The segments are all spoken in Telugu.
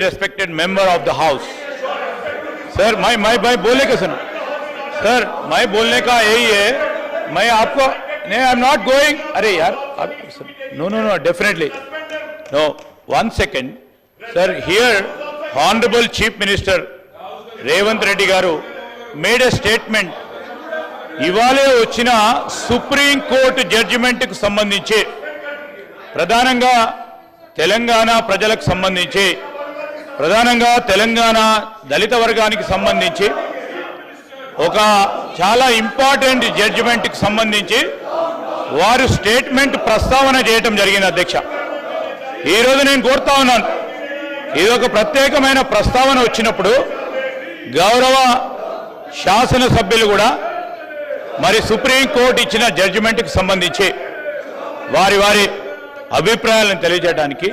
respected member of the house. Sir मैं बोलने का सुनो सर, मैं बोलने का यही है, मैं आपको नहीं, आई एम नॉट गोइंग, अरे यार no definitely no, 1 second sir. Here Honorable Chief Minister Revanth Reddy garu made a statement. ఇవాళే వచ్చిన సుప్రీం కోర్టు జడ్జిమెంట్ కు సంబంధించి ప్రధానంగా తెలంగాణ ప్రజలకు సంబంధించి, ప్రధానంగా తెలంగాణ దళిత వర్గానికి సంబంధించి ఒక చాలా ఇంపార్టెంట్ జడ్జిమెంట్ కి సంబంధించి వారు స్టేట్మెంట్ ప్రస్తావన చేయడం జరిగింది. అధ్యక్ష, ఈరోజు నేను కోరుతా ఉన్నాను, ఇది ఒక ప్రత్యేకమైన ప్రస్తావన వచ్చినప్పుడు గౌరవ శాసనసభ్యులు కూడా మరి సుప్రీంకోర్టు ఇచ్చిన జడ్జిమెంట్కి సంబంధించి వారి వారి అభిప్రాయాలను తెలియజేయడానికి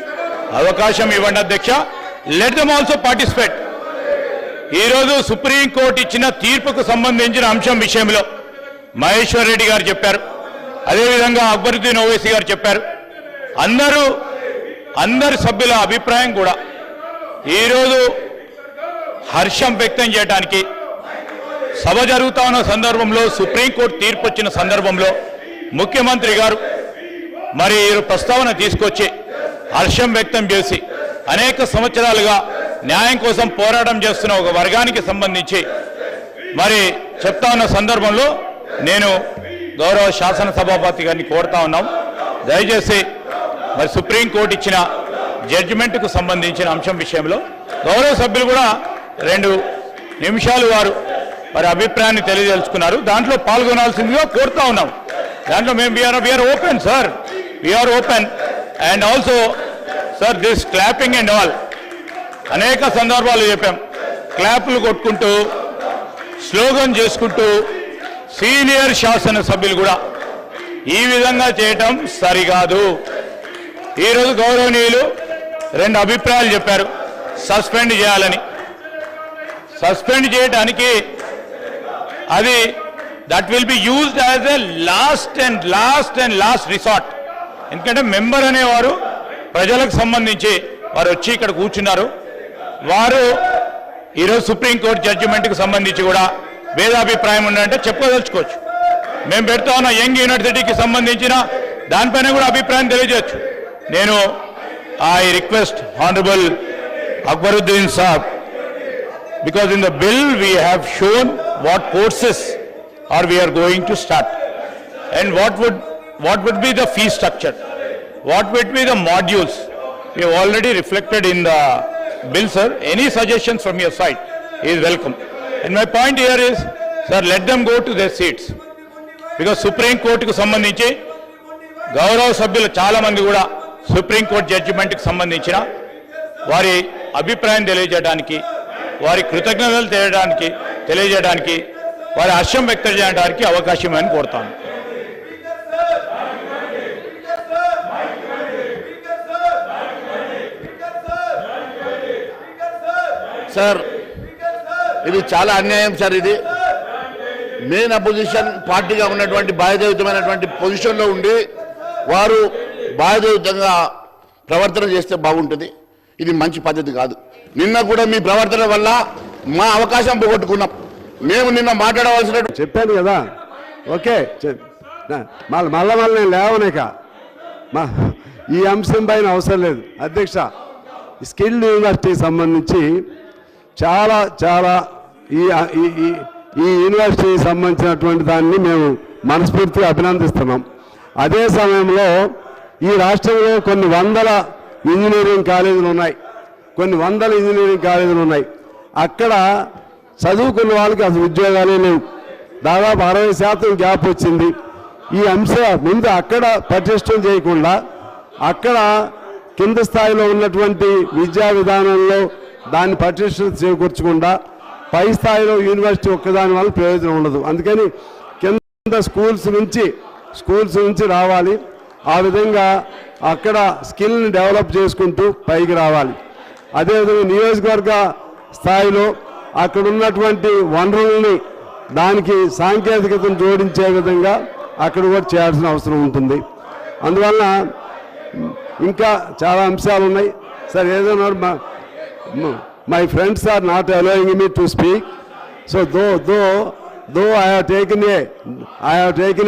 అవకాశం ఇవ్వండి అధ్యక్ష. Let them also participate. ఈరోజు సుప్రీంకోర్టు ఇచ్చిన తీర్పుకు సంబంధించిన అంశం విషయంలో మహేశ్వర్ రెడ్డి గారు చెప్పారు, అదేవిధంగా అక్బరుద్దీన్ ఓవైసీ గారు చెప్పారు. అందరి సభ్యుల అభిప్రాయం కూడా ఈరోజు హర్షం వ్యక్తం చేయడానికి, సభ జరుగుతా ఉన్న సందర్భంలో సుప్రీంకోర్టు తీర్పు వచ్చిన సందర్భంలో ముఖ్యమంత్రి గారు మరి ప్రస్తావన తీసుకొచ్చి హర్షం వ్యక్తం చేసి అనేక సంవత్సరాలుగా న్యాయం కోసం పోరాటం చేస్తున్న ఒక వర్గానికి సంబంధించి మరి చెప్తా ఉన్న సందర్భంలో నేను గౌరవ శాసనసభాపతి గారిని కోరుతా ఉన్నాం, దయచేసి మరి సుప్రీంకోర్టు ఇచ్చిన జడ్జిమెంట్కు సంబంధించిన అంశం విషయంలో గౌరవ సభ్యులు కూడా 2 నిమిషాలు వారు వారి అభిప్రాయాన్ని తెలియజేసుకున్నారు. దాంట్లో పాల్గొనాల్సిందిగా కోరుతా ఉన్నాం. దాంట్లో మేము we are open sir, we are open. And also sir this clapping and all అనేక సందర్భాలు చెప్పాం, క్లాపులు కొట్టుకుంటూ స్లోగన్ చేసుకుంటూ సీనియర్ శాసనసభ్యులు కూడా ఈ విధంగా చేయటం సరికాదు. ఈరోజు గౌరవనీయులు 2 అభిప్రాయాలు చెప్పారు, సస్పెండ్ చేయాలని. సస్పెండ్ చేయడానికి అది that will be used as a last resort. ఎందుకంటే మెంబర్ అనేవారు ప్రజలకు సంబంధించి వారు వచ్చి ఇక్కడ కూర్చున్నారు. వారు ఈరోజు సుప్రీంకోర్టు జడ్జిమెంట్కి సంబంధించి కూడా భేదాభిప్రాయం ఉందంటే చెప్పుకోదలుచుకోవచ్చు. మేము పెడతా ఉన్న యంగ్ యూనివర్సిటీకి సంబంధించిన దానిపైన కూడా అభిప్రాయం తెలియజేయచ్చు. నేను I request honourable Akbaruddin Saab, because in the bill we have shown what courses are we are going to start and what would be the fee structure, what would be the modules. We have already reflected in the bill, sir. Any suggestions from your side is welcome. And my point here is, sir, let them go to their seats, because Supreme Court ku sambandhinchi గౌరవ సభ్యులు చాలా మంది కూడా సుప్రీంకోర్టు జడ్జిమెంట్కి సంబంధించిన వారి అభిప్రాయం తెలియజేయడానికి, వారి కృతజ్ఞతలు తెలియజేయడానికి, వారి హర్షం వ్యక్తం చేయడానికి అవకాశం అని కోరుతాను. సార్, ఇది చాలా అన్యాయం సార్. ఇది మెయిన్ అపోజిషన్ పార్టీగా ఉన్నటువంటి బాధ్యతాయుతమైనటువంటి పొజిషన్లో ఉండి వారు బాధ్యతాయుతంగా ప్రవర్తన చేస్తే బాగుంటుంది. ఇది మంచి పద్ధతి కాదు. నిన్న కూడా మీ ప్రవర్తన వల్ల మా అవకాశం పోగొట్టుకున్నాం. మేము నిన్న మాట్లాడవలసిన చెప్పాను కదా. ఓకే, మళ్ళా నేను లేవనేక ఈ అంశం పైన అవసరం లేదు అధ్యక్ష. స్కిల్డ్ యూనివర్సిటీకి సంబంధించి చాలా ఈ యూనివర్సిటీకి సంబంధించినటువంటి దాన్ని మేము మనస్ఫూర్తిగా అభినందిస్తున్నాం. అదే సమయంలో ఈ రాష్ట్రంలో కొన్ని వందల ఇంజనీరింగ్ కాలేజీలు ఉన్నాయి. అక్కడ చదువుకున్న వాళ్ళకి అసలు ఉద్యోగాలే లేవు. దాదాపు 60% గ్యాప్ వచ్చింది. ఈ అంశం ముందు అక్కడ పటిష్టం చేయకుండా, అక్కడ కింద స్థాయిలో ఉన్నటువంటి విద్యా విధానంలో దాన్ని పటిష్టం చేకూర్చకుండా పై స్థాయిలో యూనివర్సిటీ ఒక్కదాని వల్ల ప్రయోజనం ఉండదు. అందుకని కింద స్కూల్స్ నుంచి రావాలి. ఆ విధంగా అక్కడ స్కిల్ని డెవలప్ చేసుకుంటూ పైకి రావాలి. అదేవిధంగా నియోజకవర్గ స్థాయిలో అక్కడ ఉన్నటువంటి వనరుల్ని దానికి సాంకేతికతను జోడించే విధంగా అక్కడ కూడా చేయాల్సిన అవసరం ఉంటుంది. అందువలన ఇంకా చాలా అంశాలు ఉన్నాయి సార్. ఏదైనా my friends are not allowing me to speak. So though I have taken a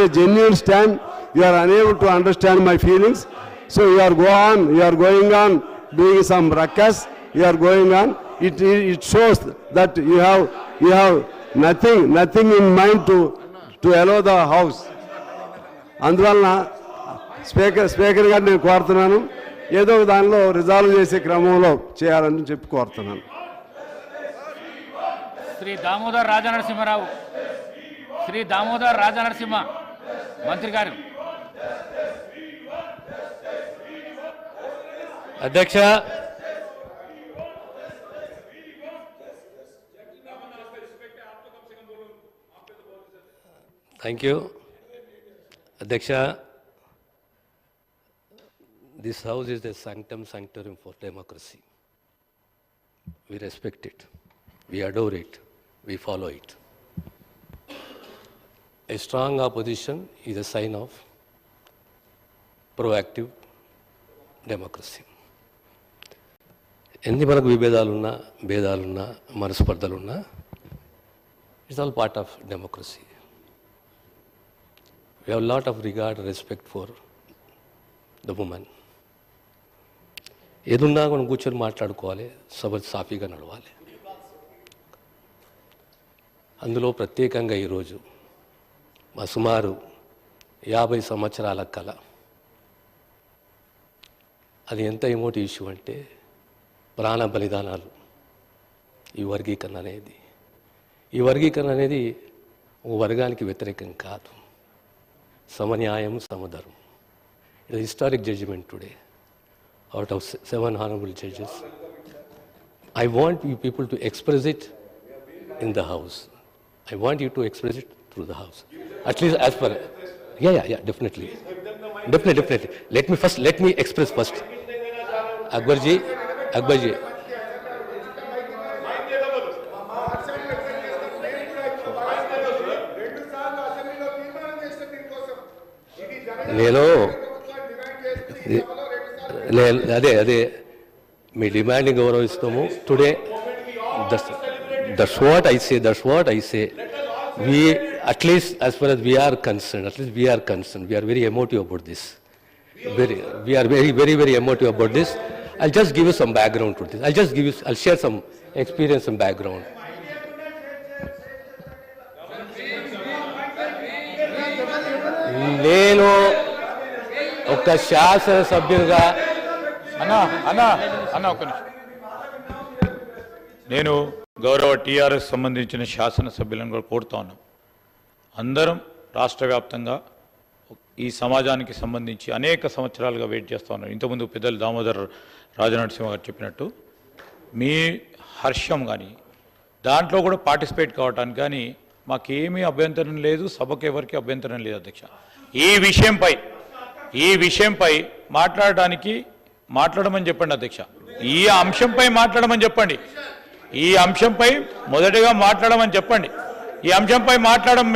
genuine stand, you are unable to understand my feelings. So you are going on doing some ruckus. You are going on. It shows that you have nothing in mind to allow the house. అందువలన స్పీకర్ గారు నేను కోరుతున్నాను, ఏదో దానిలో రిజాల్వ్ చేసే క్రమంలో చేయాలని చెప్పి కోరుతున్నాను. శ్రీ దామోదర్ రాజనరసింహ మంత్రి గారు. అధ్యక్ష, థ్యాంక్ యూ. అధ్యక్ష, this house is the sanctum sanctorum for democracy. We respect it, we adore it, we follow it. A strong opposition is a sign of proactive democracy. ఎన్ని మనకు విభేదాలున్నా, భేదాలున్నా, మనస్పర్ధలున్నా, it's all part of democracy. We have a lot of regard and respect for the woman. ఏదున్నా మనం కూర్చొని మాట్లాడుకోవాలి, సభ సాఫీగా నడవాలి. అందులో ప్రత్యేకంగా ఈరోజు మా సుమారు 50 సంవత్సరాల కళ, అది ఎంత ఎమోటివ్ ఇష్యూ అంటే ప్రాణ బలిదానాలు. ఈ వర్గీకరణ అనేది ఒక వర్గానికి వ్యతిరేకం కాదు, సమన్యాయం, సమధర్మం. It is a historic judgment today out of 7 honorable judges. I want you people to express it in the house. I want you to express it through the house. At least as per... Yeah, definitely. Let me express first. Akbarji. అదే మీ డిమాండ్ని గౌరవిస్తాము. Today that's what I say. We, at least as far as we are concerned, we are very emotive about this. We are very emotive about this. I'll just give you some background to this. I'll share some experience and background. నేను ఒక శాసనసభ్యులుగా అన్న ఒక్క నిమిషం. నేను గౌరవ టీఆర్ఎస్ సంబంధించిన శాసనసభ్యులను కూడా కోరుతా ఉన్నాం. అందరం రాష్ట్ర వ్యాప్తంగా ఈ సమాజానికి సంబంధించి అనేక సంవత్సరాలుగా వెయిట్ చేస్తూ ఉన్నారు. ఇంతకుముందు పెద్దలు దామోదర్ రాజనరసింహ గారు చెప్పినట్టు మీ హర్షం కానీ దాంట్లో కూడా పార్టిసిపేట్ కావటానికి కానీ మాకేమీ అభ్యంతరం లేదు, సభకు ఎవరికి అభ్యంతరం లేదు. అధ్యక్ష, ఈ విషయంపై మాట్లాడమని చెప్పండి. అధ్యక్ష, ఈ అంశంపై మాట్లాడమని చెప్పండి. ఈ అంశంపై మొదటిగా మాట్లాడమని చెప్పండి. ఈ అంశంపై మాట్లాడడం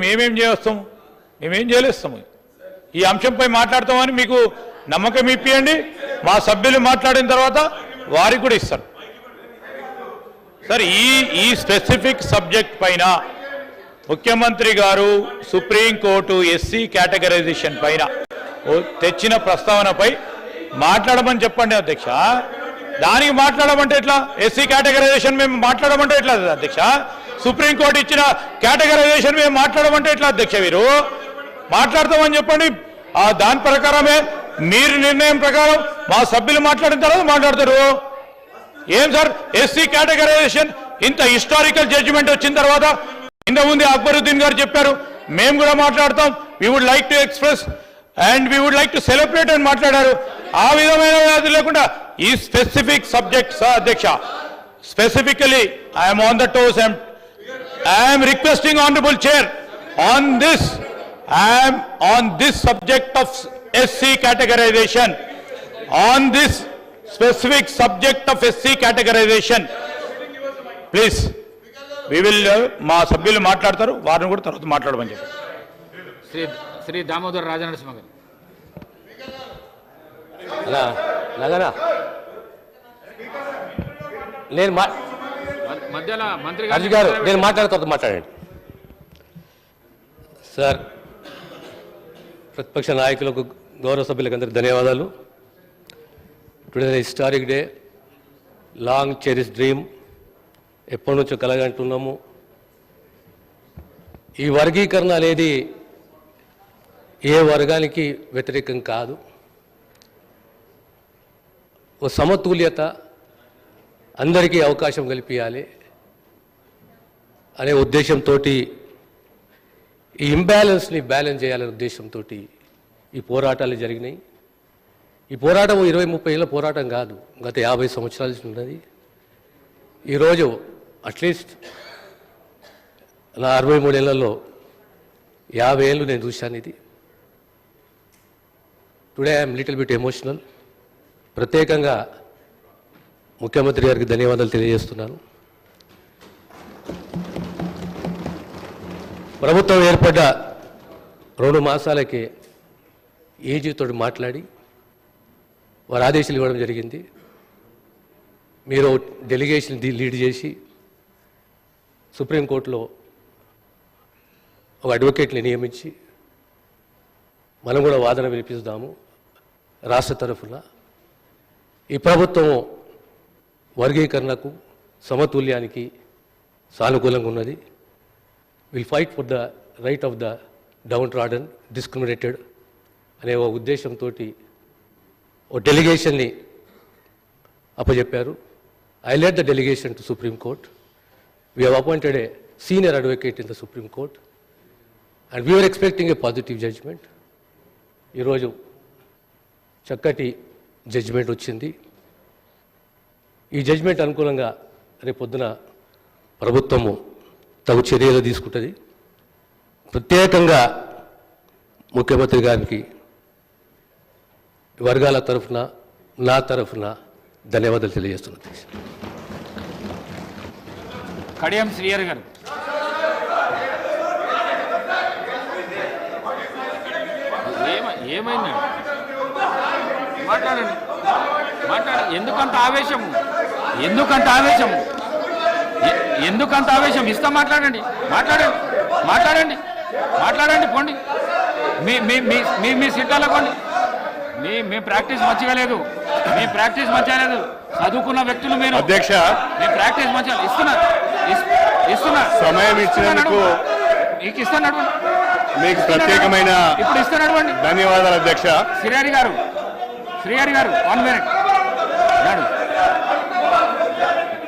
మేమేం చేస్తాము? మేమేం చేయలేస్తాము. ఈ అంశంపై మాట్లాడతామని మీకు నమ్మకం ఇప్పియండి. మా సభ్యులు మాట్లాడిన తర్వాత వారికి కూడా ఇస్తారు. సార్, ఈ స్పెసిఫిక్ సబ్జెక్ట్ పైన ముఖ్యమంత్రి గారు సుప్రీంకోర్టు ఎస్సీ కేటగరైజేషన్ పైన తెచ్చిన ప్రస్తావనపై మాట్లాడమని చెప్పండి. అధ్యక్ష, దానికి మాట్లాడమంటే ఎట్లా? ఎస్సీ కేటగరైజేషన్ మేము మాట్లాడమంటే ఎట్లా అధ్యక్ష? సుప్రీంకోర్టు ఇచ్చిన కేటగరైజేషన్ మేము మాట్లాడమంటే ఎట్లా అధ్యక్ష? మీరు మాట్లాడతామని చెప్పండి. దాని ప్రకారమే మీరు నిర్ణయం ప్రకారం మా సభ్యులు మాట్లాడిన తర్వాత మాట్లాడతారు. ఏం సార్, ఎస్సీ కేటగరైజేషన్ ఇంత హిస్టారికల్ జడ్జిమెంట్ వచ్చిన తర్వాత ఇంతకుముందు అక్బరుద్దీన్ గారు చెప్పారు, మేము కూడా మాట్లాడతాం, we would like to express and we would like to celebrate అని మాట్లాడారు. ఆ విధమైన వ్యాధి లేకుండా ఈ స్పెసిఫిక్ సబ్జెక్ట్ సార్ అధ్యక్ష, specifically I'm on the toes and I'm requesting honourable chair on this subject of SC categorisation, on this specific subject of SC categorization, please, we will మా సభ్యులు మాట్లాడతారు, వారిని కూడా తర్వాత మాట్లాడమని చెప్పి. శ్రీ దామోదర్ రాజనరసింహ గారు. నేను మధ్యలో మంత్రి అర్జున్ గారు నేను మాట్లాడండి సార్. ప్రతిపక్ష నాయకులకు గౌరవ సభ్యులకు అందరికీ ధన్యవాదాలు. Today historic day, long cherish dream, ఎప్పటి నుంచో కలగంటున్నాము. ఈ వర్గీకరణ అనేది ఏ వర్గానికి వ్యతిరేకం కాదు. ఓ సమతుల్యత, అందరికీ అవకాశం కల్పించాలి అనే ఉద్దేశంతో, ఈ ఇంబ్యాలెన్స్ని బ్యాలెన్స్ చేయాలనే ఉద్దేశంతో ఈ పోరాటాలు జరిగినాయి. ఈ పోరాటం 20-30 ఏళ్ళ పోరాటం కాదు, గత 50 సంవత్సరాల నుంచి ఉన్నది. ఈరోజు అట్లీస్ట్ నా 63 ఏళ్లలో 50 ఏళ్ళు నేను చూశాను ఇది. Today I'm little bit emotional. ప్రత్యేకంగా ముఖ్యమంత్రి గారికి ధన్యవాదాలు తెలియజేస్తున్నాను. ప్రభుత్వం ఏర్పడ్డ 2 మాసాలకే ఏజీతో మాట్లాడి వారు ఆదేశాలు ఇవ్వడం జరిగింది. మీరు డెలిగేషన్ లీడ్ చేసి సుప్రీంకోర్టులో ఒక అడ్వకేట్ని నియమించి మనం కూడా వాదన వినిపిస్తాము రాష్ట్ర తరఫున. ఈ ప్రభుత్వం వర్గీకరణకు, సమతుల్యానికి సానుకూలంగా ఉన్నది. Will fight for the right of the down trodden, discriminated అనే ఒక ఉద్దేశంతో ఓ డెలిగేషన్ని అప్పచెప్పారు. I led the delegation to supreme court. We have appointed a senior advocate in the supreme court and we are expecting a positive judgement. ఈరోజు చక్కటి జడ్జిమెంట్ వచ్చింది. ఈ జడ్జిమెంట్ అనుకూలంగా రేపొద్దున ప్రభుత్వము తగు చర్యలు తీసుకుంటుంది. ప్రత్యేకంగా ముఖ్యమంత్రి గారికి వర్గాల తరఫున, నా తరఫున ధన్యవాదాలు తెలియజేస్తున్నాను. కడియం శ్రీహరి గారు. ఏమైంది? మాట్లాడండి. ఎందుకంత ఆవేశము? ఎందుకంత ఆవేశం? ఇస్తా మాట్లాడండి. పోండి. మీ సీట్లలో పోండి. మీ ప్రాక్టీస్ మంచిగా లేదు. చదువుకున్న వ్యక్తులు మీరు. అధ్యక్ష, మీ ప్రాక్టీస్ మంచిగా ఇస్తున్నా. సమయం ఇచ్చినందుకు మీకు ఇస్తాను. మీకు ప్రత్యేకమైన ఇప్పుడు ఇస్తాను. ధన్యవాదాలు అధ్యక్ష. శ్రీహరి గారు 1 మినిట్ నడు.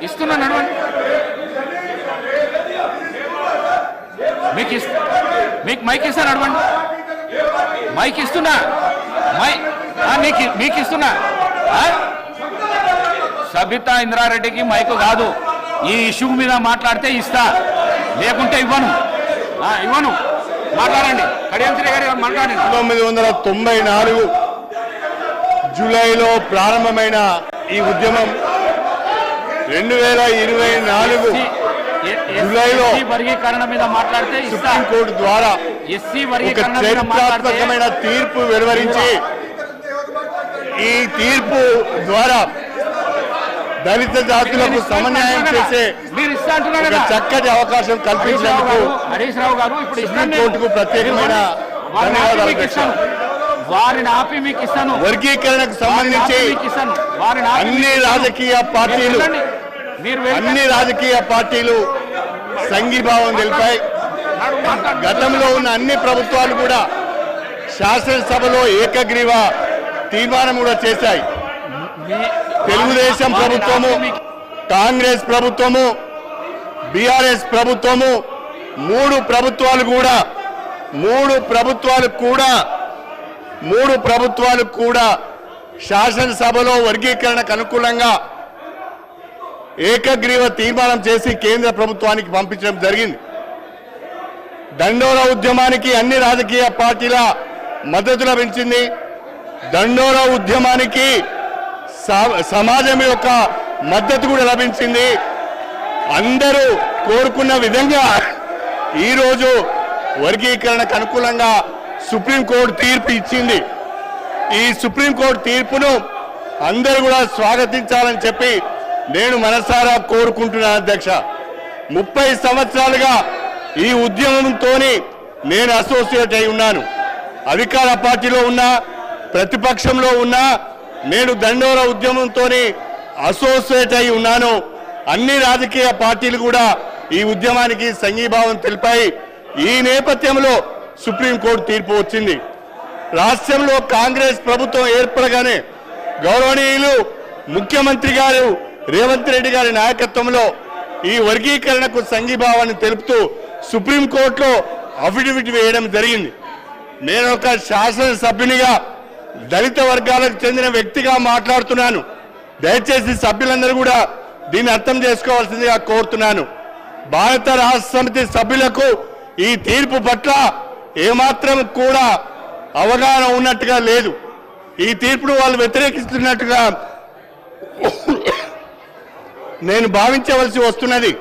ఇస్తున్నా, నడవండి. మీకు మైక్ ఇస్తా, నడవండి. మైక్ ఇస్తున్నా. మీకు ఇస్తున్నా. సబితా ఇంద్రారెడ్డికి మైక్ కాదు. ఈ ఇష్యూ మీద మాట్లాడితే ఇస్తా, లేకుంటే ఇవ్వను. మాట్లాడండి. కడియం శ్రీహరి గారు మాట్లాడండి. 1994 జూలైలో ప్రారంభమైన ఈ ఉద్యమం 2024 జూలైలో వర్గీకరణ మీద మాట్లాడితే సుప్రీంకోర్టు ద్వారా ఒక చరిత్రాత్మకమైన తీర్పు వెలువరించి, ఈ తీర్పు ద్వారా దళిత జాతులకు సమన్యాయం చేసే ఒక చక్కటి అవకాశం కల్పించినందుకు హరీష్ రావు గారు ఇప్పుడు సుప్రీంకోర్టుకు ప్రత్యేకమైన ధన్యవాదాలు. వారిని ఆపి మీకు ఇస్తాను. వర్గీకరణకు సంబంధించి అన్ని రాజకీయ పార్టీలు సంఘీభావం తెలిపాయి. గతంలో ఉన్న అన్ని ప్రభుత్వాలు కూడా శాసనసభలో ఏకగ్రీవ తీర్మానం కూడా చేశాయి. తెలుగుదేశం ప్రభుత్వము, కాంగ్రెస్ ప్రభుత్వము, బీఆర్ఎస్ ప్రభుత్వము, మూడు ప్రభుత్వాలు కూడా శాసనసభలో వర్గీకరణకు అనుకూలంగా ఏకగ్రీవ తీర్మానం చేసి కేంద్ర ప్రభుత్వానికి పంపించడం జరిగింది. దండోరా ఉద్యమానికి అన్ని రాజకీయ పార్టీల మద్దతు లభించింది. దండోరా ఉద్యమానికి సమాజం యొక్క మద్దతు కూడా లభించింది. అందరూ కోరుకున్న విధంగా ఈరోజు వర్గీకరణకు అనుకూలంగా సుప్రీంకోర్టు తీర్పు ఇచ్చింది. ఈ సుప్రీంకోర్టు తీర్పును అందరూ కూడా స్వాగతించాలని చెప్పి నేను మనసారా కోరుకుంటున్నాను అధ్యక్ష. 30 సంవత్సరాలుగా ఈ ఉద్యమంతో నేను అసోసియేట్ అయి ఉన్నాను. అధికార పార్టీలో ఉన్నా, ప్రతిపక్షంలో ఉన్నా నేను దండోర ఉద్యమంతో అసోసియేట్ అయి ఉన్నాను. అన్ని రాజకీయ పార్టీలు కూడా ఈ ఉద్యమానికి సంఘీభావం తెలిపాయి. ఈ నేపథ్యంలో సుప్రీంకోర్టు తీర్పు వచ్చింది. రాష్ట్రంలో కాంగ్రెస్ ప్రభుత్వం ఏర్పడగానే గౌరవనీయులు ముఖ్యమంత్రి గారు రేవంత్ రెడ్డి గారి నాయకత్వంలో ఈ వర్గీకరణకు సంఘీభావాన్ని తెలుపుతూ సుప్రీంకోర్టులో అఫిడవిట్ వేయడం జరిగింది. నేను ఒక శాసనసభ్యునిగా దళిత వర్గాలకు చెందిన వ్యక్తిగా మాట్లాడుతున్నాను. దయచేసి సభ్యులందరూ కూడా దీన్ని అర్థం చేసుకోవాల్సిందిగా కోరుతున్నాను. భారత రాష్ట్ర సమితి సభ్యులకు ఈ తీర్పు పట్ల ఏమాత్రం కూడా అవగాహన ఉన్నట్టుగా లేదు. ఈ తీర్పును వాళ్ళు వ్యతిరేకిస్తున్నట్టుగా నేను భావించవలసి వస్తున్నది.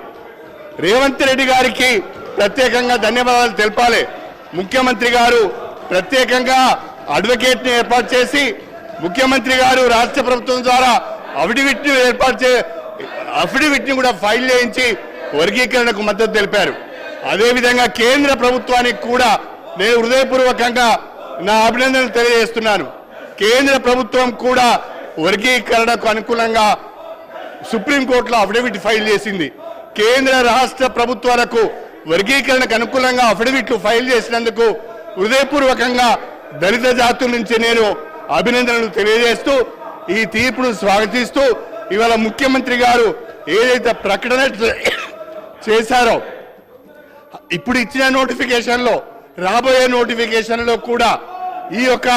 రేవంత్ రెడ్డి గారికి ప్రత్యేకంగా ధన్యవాదాలు తెలపాలి. ముఖ్యమంత్రి గారు ప్రత్యేకంగా అడ్వకేట్ని ఏర్పాటు చేసి ముఖ్యమంత్రి గారు రాష్ట్ర ప్రభుత్వం ద్వారా అఫిడవిట్ని కూడా ఫైల్ చేయించి వర్గీకరణకు మద్దతు తెలిపారు. అదేవిధంగా కేంద్ర ప్రభుత్వానికి కూడా నేను హృదయపూర్వకంగా నా అభినందనలు తెలియజేస్తున్నాను. కేంద్ర ప్రభుత్వం కూడా వర్గీకరణకు అనుకూలంగా సుప్రీంకోర్టులో అఫిడవిట్ ఫైల్ చేసింది. కేంద్ర రాష్ట్ర ప్రభుత్వాలకు వర్గీకరణకు అనుకూలంగా అఫిడవిట్లు ఫైల్ చేసినందుకు హృదయపూర్వకంగా దళిత జాతుల నుంచి నేను అభినందనలు తెలియజేస్తూ ఈ తీర్పును స్వాగతిస్తూ ఇవాళ ముఖ్యమంత్రి గారు ఏదైతే ప్రకటన చేశారో ఇప్పుడు ఇచ్చిన నోటిఫికేషన్లో రాబోయే నోటిఫికేషన్లో కూడా ఈ యొక్క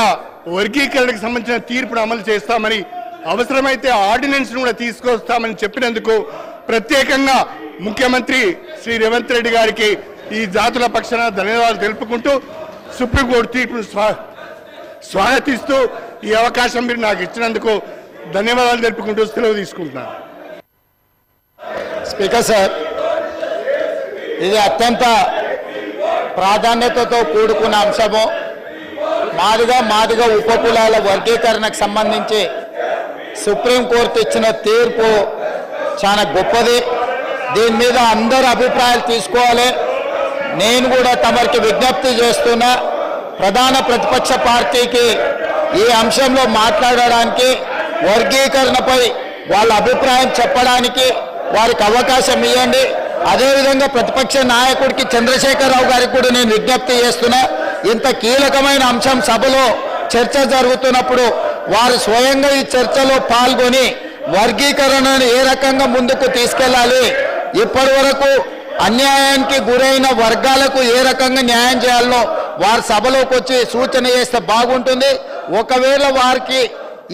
వర్గీకరణకు సంబంధించిన తీర్పును అమలు చేస్తామని అవసరమైతే ఆర్డినెన్స్ కూడా తీసుకొస్తామని చెప్పినందుకు ప్రత్యేకంగా ముఖ్యమంత్రి శ్రీ రేవంత్ రెడ్డి గారికి ఈ జాతుల పక్షాన ధన్యవాదాలు తెలుపుకుంటూ సుప్రీంకోర్టు తీర్పును స్వాగతిస్తూ ఈ అవకాశం మీరు నాకు ఇచ్చినందుకు ధన్యవాదాలు తెలుపుకుంటూ సెలవు తీసుకుంటున్నాను. స్పీకర్ సార్, ఇది అత్యంత ప్రాధాన్యతతో కూడుకున్న అంశము. మాదిగ ఉపకులాల వర్గీకరణకు సంబంధించి సుప్రీంకోర్టు ఇచ్చిన తీర్పు చాలా గొప్పది. దీని మీద అందరూ అభిప్రాయాలు తీసుకోవాలి. నేను కూడా తమరికి విజ్ఞప్తి చేస్తున్నా, ప్రధాన ప్రతిపక్ష పార్టీకి ఈ అంశంలో మాట్లాడడానికి, వర్గీకరణపై వాళ్ళ అభిప్రాయం చెప్పడానికి వారికి అవకాశం ఇవ్వండి. అదేవిధంగా ప్రతిపక్ష నాయకుడికి చంద్రశేఖరరావు గారికి కూడా నేను విజ్ఞప్తి చేస్తున్నా, ఇంత కీలకమైన అంశం సభలో చర్చ జరుగుతున్నప్పుడు వారు స్వయంగా ఈ చర్చలో పాల్గొని వర్గీకరణను ఏ రకంగా ముందుకు తీసుకెళ్లాలి, ఇప్పటి వరకు అన్యాయానికి గురైన వర్గాలకు ఏ రకంగా న్యాయం చేయాలనో వారి సభలోకి వచ్చి సూచన చేస్తే బాగుంటుంది. ఒకవేళ వారికి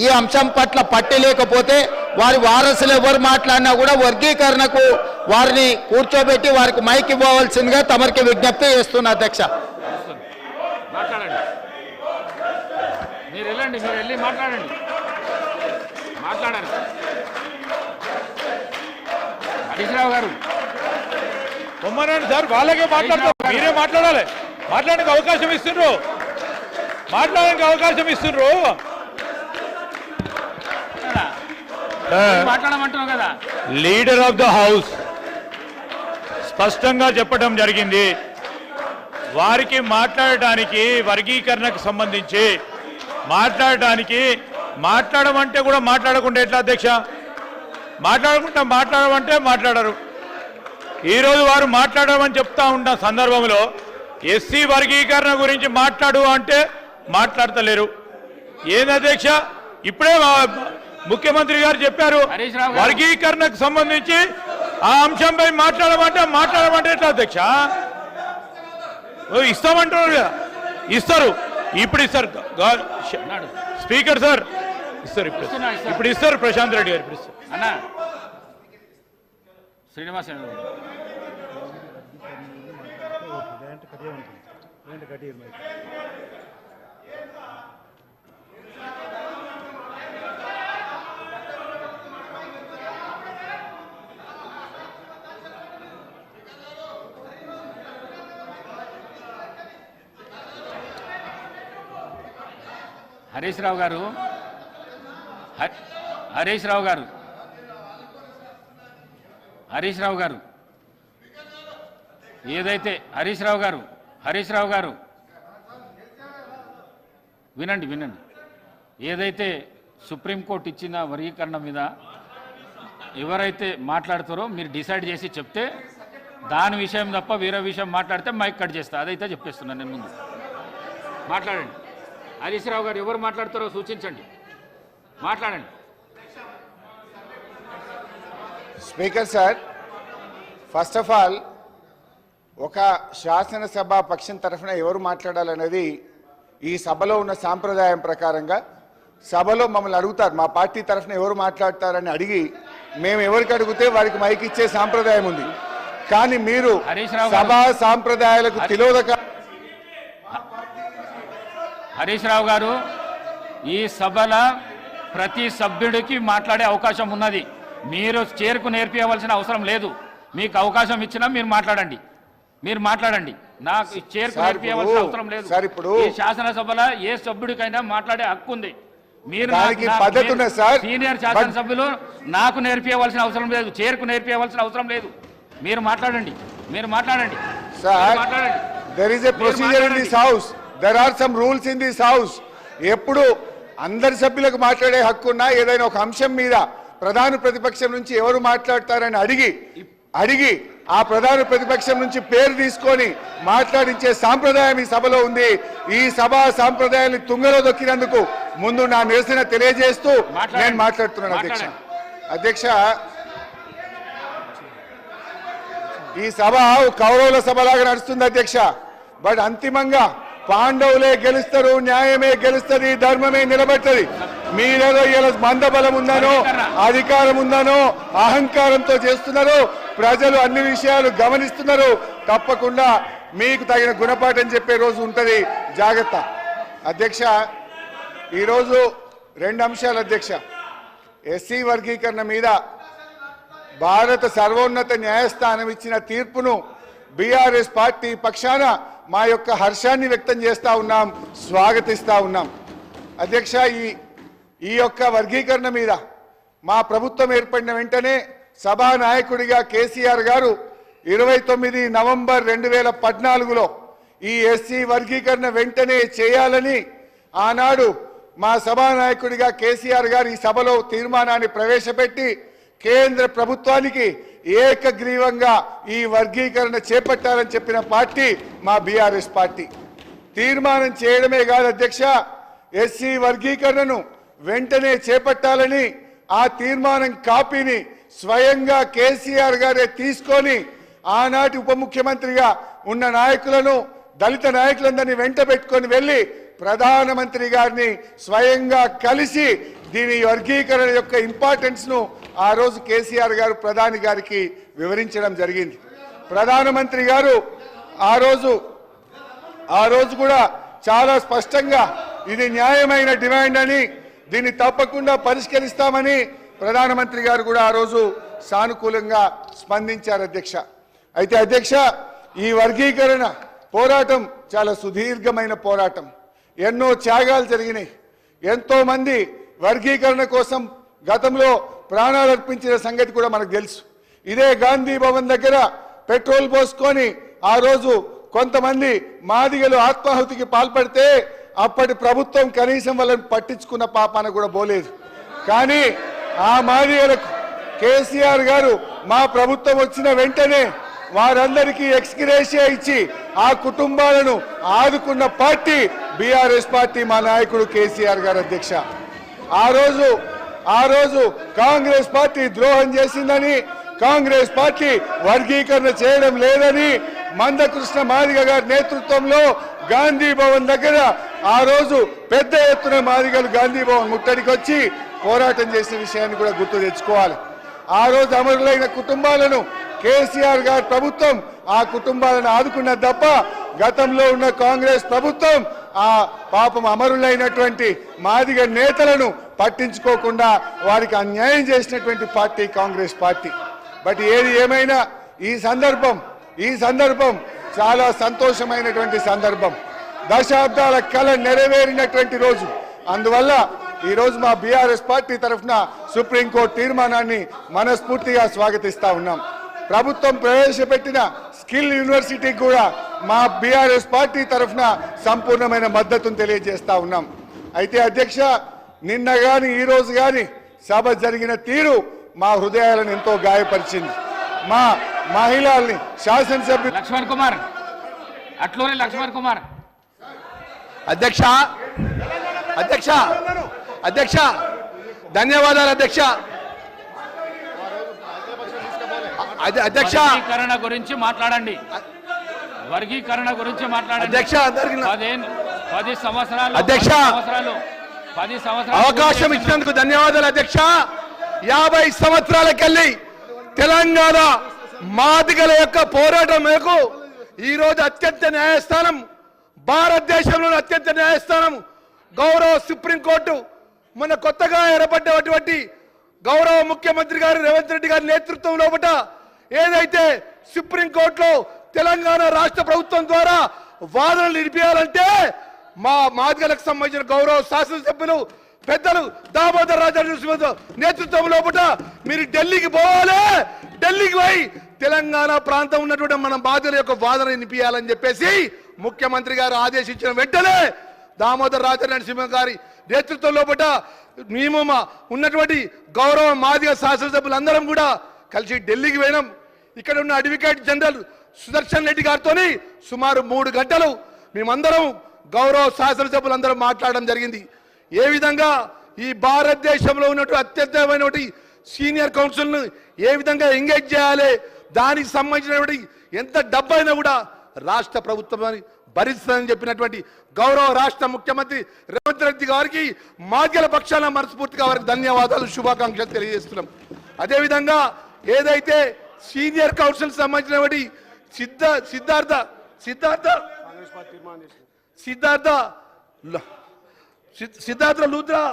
ఈ అంశం పట్ల పట్టి లేకపోతే వారి వారసులు ఎవరు మాట్లాడినా కూడా వర్గీకరణకు వారిని కూర్చోబెట్టి వారికి మైక్ ఇవ్వవలసిందిగా తమరికి విజ్ఞప్తి చేస్తున్నా అధ్యక్ష. మాట్లాడండి, మీరు వెళ్ళండి, మీరు వెళ్ళి మాట్లాడండి. హరీష్ రావు గారు బొమ్మనండి సార్, వాళ్ళకే మాట్లాడతారు, మీరే మాట్లాడాలి. మాట్లాడడానికి అవకాశం ఇస్తుండ్రు, మాట్లాడమంటున్నావు కదా. లీడర్ ఆఫ్ ద హౌస్ స్పష్టంగా చెప్పడం జరిగింది. వారికి మాట్లాడటానికి వర్గీకరణకు సంబంధించి మాట్లాడమంటే కూడా మాట్లాడకుండా ఎట్లా అధ్యక్ష? మాట్లాడమంటే మాట్లాడరు. ఈరోజు వారు మాట్లాడమని చెప్తా ఉన్న సందర్భంలో ఎస్సీ వర్గీకరణ గురించి మాట్లాడు అంటే మాట్లాడతలేరు. ఏంది అధ్యక్ష? ఇప్పుడే ముఖ్యమంత్రి గారు చెప్పారు వర్గీకరణకు సంబంధించి ఆ అంశంపై మాట్లాడమంటే ఎట్లా అధ్యక్ష? ఇస్తామంటున్నారు కదా, ఇస్తారు, ఇప్పుడు ఇస్తారు. స్పీకర్ సార్ ఇస్తారు, ఇప్పుడు ఇస్తారు. ప్రశాంత్ రెడ్డి గారు ఇప్పుడు ఇస్తారు. అన్నా శ్రీనివాస్ హరీష్ రావు గారు హరీష్ రావు గారు ఏదైతే హరీష్ రావు గారు వినండి ఏదైతే సుప్రీంకోర్టు ఇచ్చిన వర్గీకరణ మీద ఎవరైతే మాట్లాడతారో మీరు డిసైడ్ చేసి చెప్తే దాని విషయం తప్ప వేరే విషయం మాట్లాడితే మైక్ కట్ చేస్తా. అదైతే చెప్పేస్తున్నాను నేను. ముందు మాట్లాడండి. హరీష్ రావు గారు ఎవరు మాట్లాడతారో సూచించండి, మాట్లాడండి. Speaker sir, first of all ఒక శాసనసభ పక్షం తరఫున ఎవరు మాట్లాడాలనేది ఈ సభలో ఉన్న సాంప్రదాయం ప్రకారంగా సభలో మమ్మల్ని అడుగుతారు, మా పార్టీ తరఫున ఎవరు మాట్లాడతారని అడిగి మేము ఎవరికి అడిగితే వారికి మైక్ ఇచ్చే సాంప్రదాయం ఉంది. కానీ మీరు సభా సాంప్రదాయాలకు తిలోదక. హరీష్ రావు గారు, ఈ సభల ప్రతి సభ్యుడికి మాట్లాడే అవకాశం ఉన్నది. మీరు చేరుకు నేర్పించవలసిన అవసరం లేదు. మీకు అవకాశం ఇచ్చినా మీరు మాట్లాడండి. నాకు చేరుకు నేర్పించవలసిన అవసరం లేదు. ఈ శాసనసభలో ఏ సభ్యుడికైనా మాట్లాడే హక్కు ఉంది. మీరు సీనియర్ శాసనసభ్యులు నాకు నేర్పించవలసిన అవసరం లేదు, చేరుకు నేర్పించవలసిన అవసరం లేదు. మీరు మాట్లాడండి. There is a procedure in this house. There are some rules in this house. ఎప్పుడు అందరి సభ్యులకు మాట్లాడే హక్కు ఉన్నా ఏదైనా ఒక అంశం మీద ప్రధాన ప్రతిపక్షం నుంచి ఎవరు మాట్లాడతారని అడిగి ఆ ప్రధాన ప్రతిపక్షం నుంచి పేరు తీసుకొని మాట్లాడించే సాంప్రదాయం ఈ సభలో ఉంది. ఈ సభా సాంప్రదాయాన్ని తుంగలో దొక్కినందుకు ముందు నా నిరసన తెలియజేస్తూ నేను మాట్లాడుతున్నాను. అధ్యక్ష, ఈ సభ కౌరవుల సభలాగా నడుస్తుంది అధ్యక్ష. బట్ అంతిమంగా పాండవులే గెలుస్తారు, న్యాయమే గెలుస్తుంది, ధర్మమే నిలబెట్టది. మీరేదో ఇలా మందబలం ఉందనో అధికారం ఉందనో అహంకారంతో చేస్తున్నారు. ప్రజలు అన్ని విషయాలు గమనిస్తున్నారు. తప్పకుండా మీకు తగిన గుణపాఠం చెప్పే రోజు ఉంటుంది, జాగ్రత్త. అధ్యక్ష, ఈరోజు 2 అంశాలు అధ్యక్ష. ఎస్సీ వర్గీకరణ మీద భారత సర్వోన్నత న్యాయస్థానం ఇచ్చిన తీర్పును బీఆర్ఎస్ పార్టీ పక్షాన మా యొక్క హర్షాన్ని వ్యక్తం చేస్తూ ఉన్నాం, స్వాగతిస్తూ ఉన్నాం. అధ్యక్ష, ఈ యొక్క వర్గీకరణ మీద మా ప్రభుత్వం ఏర్పడిన వెంటనే సభానాయకుడిగా కేసీఆర్ గారు 29 నవంబర్ 2014లో ఈ ఎస్సీ వర్గీకరణ వెంటనే చేయాలని ఆనాడు మా సభానాయకుడిగా కేసీఆర్ గారు ఈ సభలో తీర్మానాన్ని ప్రవేశపెట్టి కేంద్ర ప్రభుత్వానికి ఏకగ్రీవంగా ఈ వర్గీకరణ చేపట్టాలని చెప్పిన పార్టీ మా బీఆర్ఎస్ పార్టీ. తీర్మానం చేయడమే కాదు అధ్యక్ష, ఎస్సీ వర్గీకరణను వెంటనే చేపట్టాలని ఆ తీర్మానం కాపీని స్వయంగా కేసీఆర్ గారే తీసుకొని ఆనాటి ఉప ముఖ్యమంత్రిగా ఉన్న నాయకులను, దళిత నాయకులందరినీ వెంట పెట్టుకొని వెళ్ళి ప్రధానమంత్రి గారిని స్వయంగా కలిసి దీని వర్గీకరణ యొక్క ఇంపార్టెన్స్ ను ఆ రోజు కేసీఆర్ గారు ప్రధాని గారికి వివరించడం జరిగింది. ప్రధానమంత్రి గారు ఆ రోజు కూడా చాలా స్పష్టంగా ఇది న్యాయమైన డిమాండ్ అని, దీన్ని తప్పకుండా పరిష్కరిస్తామని ప్రధానమంత్రి గారు కూడా ఆ రోజు సానుకూలంగా స్పందించారు అధ్యక్ష. అయితే అధ్యక్ష, ఈ వర్గీకరణ పోరాటం చాలా సుదీర్ఘమైన పోరాటం. ఎన్నో త్యాగాలు జరిగినాయి. ఎంతో మంది వర్గీకరణ కోసం గతంలో ప్రాణాలు అర్పించిన సంగతి కూడా మనకు తెలుసు. ఇదే గాంధీ భవన్ దగ్గర పెట్రోల్ పోసుకొని ఆ రోజు కొంతమంది మాదిగలు ఆత్మాహుతికి పాల్పడితే అప్పటి ప్రభుత్వం కనీసం వాళ్ళని పట్టించుకున్న పాపాన కూడా పోలేదు. కానీ ఆ మాదిగలకు కేసీఆర్ గారు మా ప్రభుత్వం వచ్చిన వెంటనే వారందరికీ ఎక్స్గ్రేషియా ఇచ్చి ఆ కుటుంబాలను ఆదుకున్న పార్టీ బీఆర్ఎస్ పార్టీ, మా నాయకుడు కేసీఆర్ గారు అధ్యక్ష. ఆ రోజు కాంగ్రెస్ పార్టీ ద్రోహం చేసిందని, కాంగ్రెస్ పార్టీ వర్గీకరణ చేయడం లేదని మందకృష్ణ మాదిగ గారి నేతృత్వంలో గాంధీ భవన్ దగ్గర ఆ రోజు పెద్ద ఎత్తున మాదిగలు గాంధీ భవన్ ముట్టడికి వచ్చి పోరాటం చేసిన విషయాన్ని కూడా గుర్తు తెచ్చుకోవాలి. ఆ రోజు అమరులైన కుటుంబాలను కేసీఆర్ గారి ప్రభుత్వం ఆ కుటుంబాలను ఆదుకున్నది తప్ప గతంలో ఉన్న కాంగ్రెస్ ప్రభుత్వం ఆ పాపం అమరులైనటువంటి మాదిగ నేతలను పట్టించుకోకుండా వారికి అన్యాయం చేసినటువంటి పార్టీ కాంగ్రెస్ పార్టీ. బట్ ఏది ఏమైనా ఈ సందర్భం చాలా సంతోషమైనటువంటి సందర్భం. దశాబ్దాల కళ నెరవేరినటువంటి రోజు. అందువల్ల ఈ రోజు మా బీఆర్ఎస్ పార్టీ తరఫున సుప్రీంకోర్టు తీర్మానాన్ని మనస్ఫూర్తిగా స్వాగతిస్తా ఉన్నాం. ప్రభుత్వం ప్రవేశపెట్టిన స్కిల్ యూనివర్సిటీకి కూడా మా బీఆర్ఎస్ పార్టీ తరఫున సంపూర్ణమైన మద్దతును తెలియజేస్తా ఉన్నాం. అయితే అధ్యక్ష, నిన్న గాని ఈ రోజు గాని సభ జరిగిన తీరు మా హృదయాలను ఎంతో గాయపరిచింది. మా మహిళల్ని శాసనసభ్యులు లక్ష్మణ్ కుమార్, అట్లూరి లక్ష్మణ్ కుమార్. అధ్యక్ష అధ్యక్ష అధ్యక్ష ధన్యవాదాలు అధ్యక్ష. అధ్యక్ష వర్గీకరణ గురించి మాట్లాడండి, వర్గీకరణ గురించి మాట్లాడండి. అధ్యక్ష, అందరికీ 10 సంవత్సరాలు అధ్యక్ష, 10 సంవత్సరాలు అవకాశం ఇచ్చినందుకు ధన్యవాదాలు అధ్యక్ష. 50 సంవత్సరాలకెళ్ళి తెలంగాణ మాదిగల యొక్క పోరాటం మేరకు ఈరోజు అత్యంత న్యాయస్థానం, భారతదేశంలోని అత్యంత న్యాయస్థానం గౌరవ సుప్రీంకోర్టు మన కొత్తగా ఏర్పడ్డటువంటి గౌరవ ముఖ్యమంత్రి గారు రేవంత్ రెడ్డి గారి నేతృత్వం లోపల ఏదైతే సుప్రీంకోర్టులో తెలంగాణ రాష్ట్ర ప్రభుత్వం ద్వారా వాదనలు నిలిపేయాలంటే మా మాదిగలకు సంబంధించిన గౌరవ శాసనసభ్యులు పెద్దలు దామోదర్ రాజా నేతృత్వం లోపల మీరు ఢిల్లీకి పోవాలి, ఢిల్లీకి పోయి తెలంగాణ ప్రాంతం ఉన్నటువంటి మన బాధ్యుల యొక్క వాదన వినిపించాలని చెప్పేసి ముఖ్యమంత్రి గారు ఆదేశించిన వెంటనే దామోదర్ రాజా నరసింహ గారి నేతృత్వం లోపల మేము ఉన్నటువంటి గౌరవ మాదిగ శాసనసభ్యులందరం కూడా కలిసి ఢిల్లీకి పోయినాం. ఇక్కడ ఉన్న అడ్వకేట్ జనరల్ సుదర్శన్ రెడ్డి గారితో సుమారు 3 గంటలు మేమందరం గౌరవ శాసనసభ్యులందరం మాట్లాడడం జరిగింది. ఏ విధంగా ఈ భారతదేశంలో ఉన్నటువంటి అత్యంతమైనటువంటి సీనియర్ కౌన్సిల్ను ఏ విధంగా ఎంగేజ్ చేయాలి, దానికి సంబంధించినటువంటి ఎంత డబ్బైనా కూడా రాష్ట్ర ప్రభుత్వం భరిస్తుందని చెప్పినటువంటి గౌరవ రాష్ట్ర ముఖ్యమంత్రి రేవంత్ రెడ్డి గారికి మాదిగల పక్షాన మనస్ఫూర్తిగా వారికి ధన్యవాదాలు, శుభాకాంక్షలు తెలియజేస్తున్నాం. అదేవిధంగా ఏదైతే సీనియర్ కౌన్సిల్ సంబంధించినటువంటి సిద్ధార్థ లూత్రా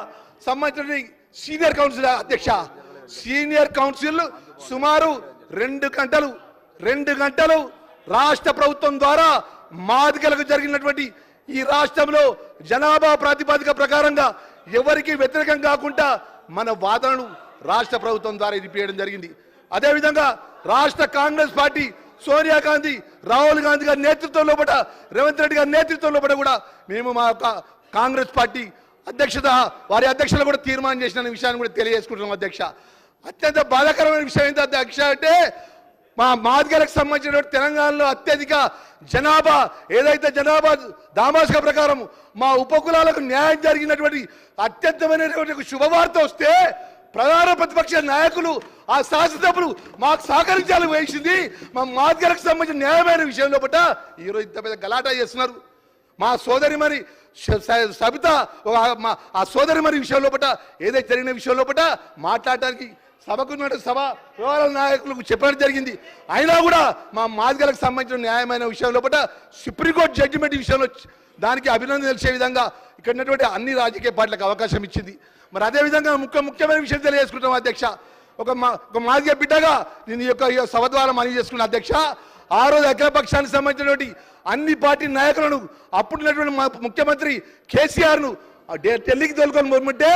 సంబంధించిన సీనియర్ కౌన్సిల్ అధ్యక్ష, సీనియర్ కౌన్సిల్ సుమారు 2 గంటలు రాష్ట్ర ప్రభుత్వం ద్వారా మాదిగలకు జరిగినటువంటి ఈ రాష్ట్రంలో జనాభా ప్రాతిపదిక ప్రకారంగా ఎవరికి వ్యతిరేకం కాకుండా మన వాదనను రాష్ట్ర ప్రభుత్వం ద్వారా వినిపించడం జరిగింది. అదేవిధంగా రాష్ట్ర కాంగ్రెస్ పార్టీ సోనియా గాంధీ, రాహుల్ గాంధీ గారి నేతృత్వంలో పట, రేవంత్ రెడ్డి గారి నేతృత్వంలో పట కూడా మేము మా కాంగ్రెస్ పార్టీ వారి అధ్యక్షులు కూడా తీర్మానం చేసిన విషయాన్ని కూడా తెలియజేసుకుంటున్నాం అధ్యక్ష. అత్యంత బాధాకరమైన విషయం ఏంటి అధ్యక్ష అంటే మా మాదిగలకు సంబంధించిన తెలంగాణలో అత్యధిక జనాభా ఏదైతే జనాభా దామాషిక ప్రకారం మా ఉపకులాలకు న్యాయం జరిగినటువంటి అత్యంతమైనటువంటి శుభవార్త వస్తే ప్రధాన ప్రతిపక్ష నాయకులు ఆ శాసనసభ్యులు మాకు సహకరించాలని వేసింది మా మాదిగలకు సంబంధించిన న్యాయమైన విషయంలో పట్ల ఈరోజు ఇంత పెద్ద గలాటా చేస్తున్నారు. మా సోదరి మరి సబిత ఆ సోదరి మరి విషయంలో పట్ల ఏదైతే జరిగిన విషయంలో పట్ల మాట్లాడటానికి సభకున్న సభ వ్యవహారాల నాయకులకు చెప్పడం జరిగింది. అయినా కూడా మా మాదిగలకు సంబంధించిన న్యాయమైన విషయంలో పట్ల సుప్రీంకోర్టు జడ్జిమెంట్ విషయంలో దానికి అభినందన తెలిసే విధంగా ఇక్కడ ఉన్నటువంటి అన్ని రాజకీయ పార్టీలకు అవకాశం ఇచ్చింది. మరి అదేవిధంగా ముఖ్యమైన విషయం తెలియజేసుకుంటాం అధ్యక్ష. ఒక మాదిగ బిడ్డగా నేను ఈ యొక్క సభ ద్వారా మనవి చేసుకున్న అధ్యక్ష, ఆ రోజు అఖిలపక్షానికి సంబంధించినటువంటి అన్ని పార్టీ నాయకులను అప్పుడున్నటువంటి ముఖ్యమంత్రి కేసీఆర్ను ఢిల్లీకి తోలుకొని పోమంటే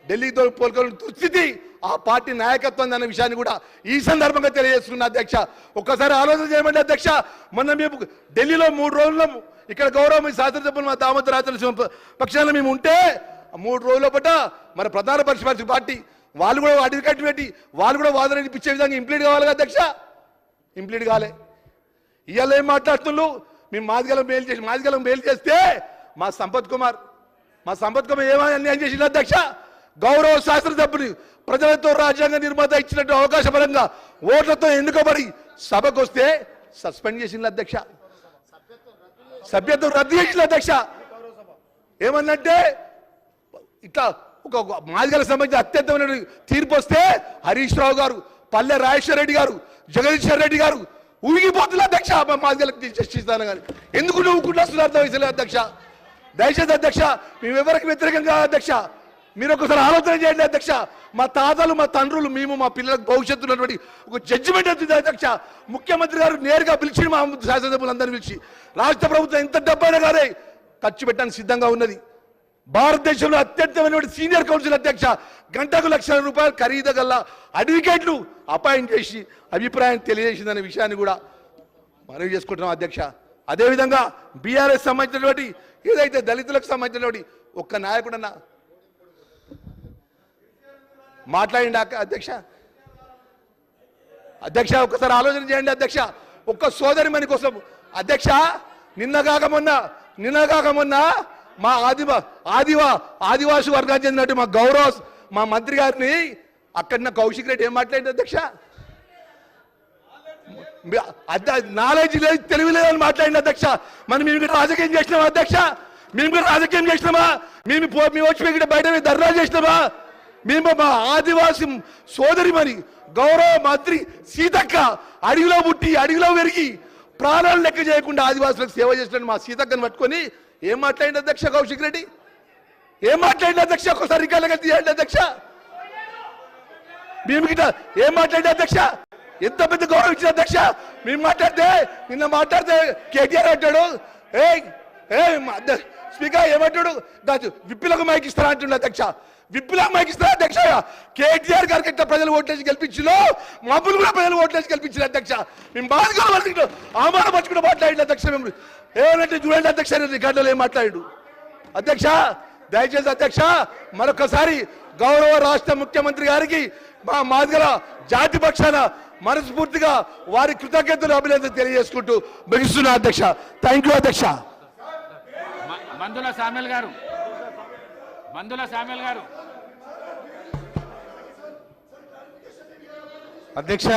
ఢిల్లీకి తోలుకొని దుస్థితి ఆ పార్టీ నాయకత్వం అన్న విషయాన్ని కూడా ఈ సందర్భంగా తెలియజేస్తున్న అధ్యక్ష. ఒక్కసారి ఆలోచన చేయమండి అధ్యక్ష. మొన్న మేము ఢిల్లీలో 3 రోజుల్లో ఇక్కడ గౌరవ శాసనసభ్యులు మా దామోదర్ రాజా పక్షాన మేము ఉంటే 3 రోజుల పట్ల మన ప్రధాన ప్రతిపక్ష పార్టీ వాళ్ళు కూడా అడ్వకేట్ పెట్టి వాళ్ళు కూడా వాదన వినిపించే విధంగా ఇంప్లీట్ కావాలి కదా అధ్యక్ష. ఇంప్లీట్ కాలే. ఇవాళ ఏం మాట్లాడుతున్నారు, మేము మాదిగలం మేలు చేస్తే మా సంపత్ కుమార్ ఏమని అన్యాయం చేసిన అధ్యక్ష. గౌరవ శాసనసభ్యులు ప్రజలతో రాజ్యాంగ నిర్మాత ఇచ్చినట్టు అవకాశపరంగా ఓట్లతో ఎన్నుకోబడి సభకు వస్తే సస్పెండ్ చేసిన అధ్యక్ష, సభ్యత్వం రద్దు చేసిన అధ్యక్ష. ఏమన్నంటే ఇట్లా ఒక మాదిగలకు సంబంధించిన అత్యంతమైన తీర్పు వస్తే హరీష్ రావు గారు, పల్లె రాజేశ్వర రెడ్డి గారు, జగదీశ్వర్ రెడ్డి గారు ఊగిపోతున్నారు అధ్యక్ష. మాదిగలకు చర్చిస్తాను కానీ ఎందుకు నువ్వుకుంటున్నారు అర్థం వయసులే అధ్యక్ష. దయచేసి అధ్యక్ష, మేము ఎవరికి వ్యతిరేకంగా అధ్యక్ష, మీరు ఒకసారి ఆలోచన చేయండి అధ్యక్ష. మా తాతలు మా తండ్రులు మేము మా పిల్లలకు భవిష్యత్తు ఉన్నటువంటి ఒక జడ్జిమెంట్ వచ్చింది అధ్యక్ష. ముఖ్యమంత్రి గారు నేరుగా పిలిచి మా శాసనసభ్యులందరినీ పిలిచి రాష్ట్ర ప్రభుత్వం ఎంత డబ్బైనా కానీ ఖర్చు పెట్టడానికి సిద్ధంగా ఉన్నది. భారతదేశంలో అత్యంతమైన సీనియర్ కౌన్సిల్ అధ్యక్ష గంటకు ₹1,00,000 ఖరీదు గల అడ్వకేట్లు అపాయింట్ చేసి అభిప్రాయం తెలియజేసిందనే విషయాన్ని కూడా మనవి చేసుకుంటున్నాం అధ్యక్ష. అదేవిధంగా బీఆర్ఎస్ సంబంధించినటువంటి ఏదైతే దళితులకు సంబంధించినటువంటి ఒక్క నాయకుడన్నా మాట్లాడింది అధ్యక్ష. అధ్యక్ష ఒక్కసారి ఆలోచన చేయండి అధ్యక్ష. ఒక్క సోదరిమణి కోసం అధ్యక్ష నిన్నగాక మొన్న మా ఆదివాసి వర్గానికి చెందినట్టు మా గౌరవ్ మా మంత్రి గారిని అక్కడ కౌశిక్ రెడ్డి ఏం మాట్లాడింది అధ్యక్ష? నాలెడ్జ్ లేదు, తెలివి లేదని మాట్లాడింది అధ్యక్ష. మనం మేము ఇక్కడ రాజకీయం చేసినామా అధ్యక్ష? మేము కూడా రాజకీయం చేసినామా? మేము వచ్చి ఇక్కడ బయట ధర్నా చేసినామా? మేము మా ఆదివాసి సోదరిమణి గౌరవ మంత్రి సీతక్క అడవిలో పుట్టి అడవిలో పెరిగి ప్రాణాలు లెక్క చేయకుండా ఆదివాసులకు సేవ చేసిన మా సీతక్కని పట్టుకొని ఏం మాట్లాడింది అధ్యక్ష కౌశిక్ రెడ్డి? ఏం మాట్లాడింది అధ్యక్ష? ఒకసారి రికార్డుగా తీయండి అధ్యక్ష. మేము గిట్ట ఏం మాట్లాడింది అధ్యక్ష? ఎంత పెద్ద గౌరవం ఇచ్చిన అధ్యక్ష. మేము నిన్న మాట్లాడితే కేటీఆర్ అంటాడు, స్పీకర్ ఏమంటాడు, విప్పులకు మైక్ ఇస్తారా అంటుండే అధ్యక్ష. విప్పులకు మైక్ ఇస్తారా అధ్యక్ష? కేటీఆర్ గారికి ఎట్లా ప్రజలు ఓట్లేసి గెలిపించిలో మబ్బులు కూడా ప్రజలు ఓట్లేసి గెలిపించిన అధ్యక్ష. మేము బాధగా అవమానపరచుకుంటూ మాట్లాడింది అధ్యక్ష. మేము ఏమంటే చూడండి అధ్యక్ష రికార్డులో ఏం మాట్లాడు అధ్యక్ష. దయచేసి అధ్యక్ష మరొకసారి గౌరవ రాష్ట్ర ముఖ్యమంత్రి గారికి మా మాదిగల జాతి పక్షాన మనస్ఫూర్తిగా వారి కృతజ్ఞతలు అభినందనలు తెలియజేసుకుంటూ ముగిస్తున్నా అధ్యక్ష. థ్యాంక్ యూ అధ్యక్ష. మందుల సామ్యాల్ గారు అధ్యక్ష,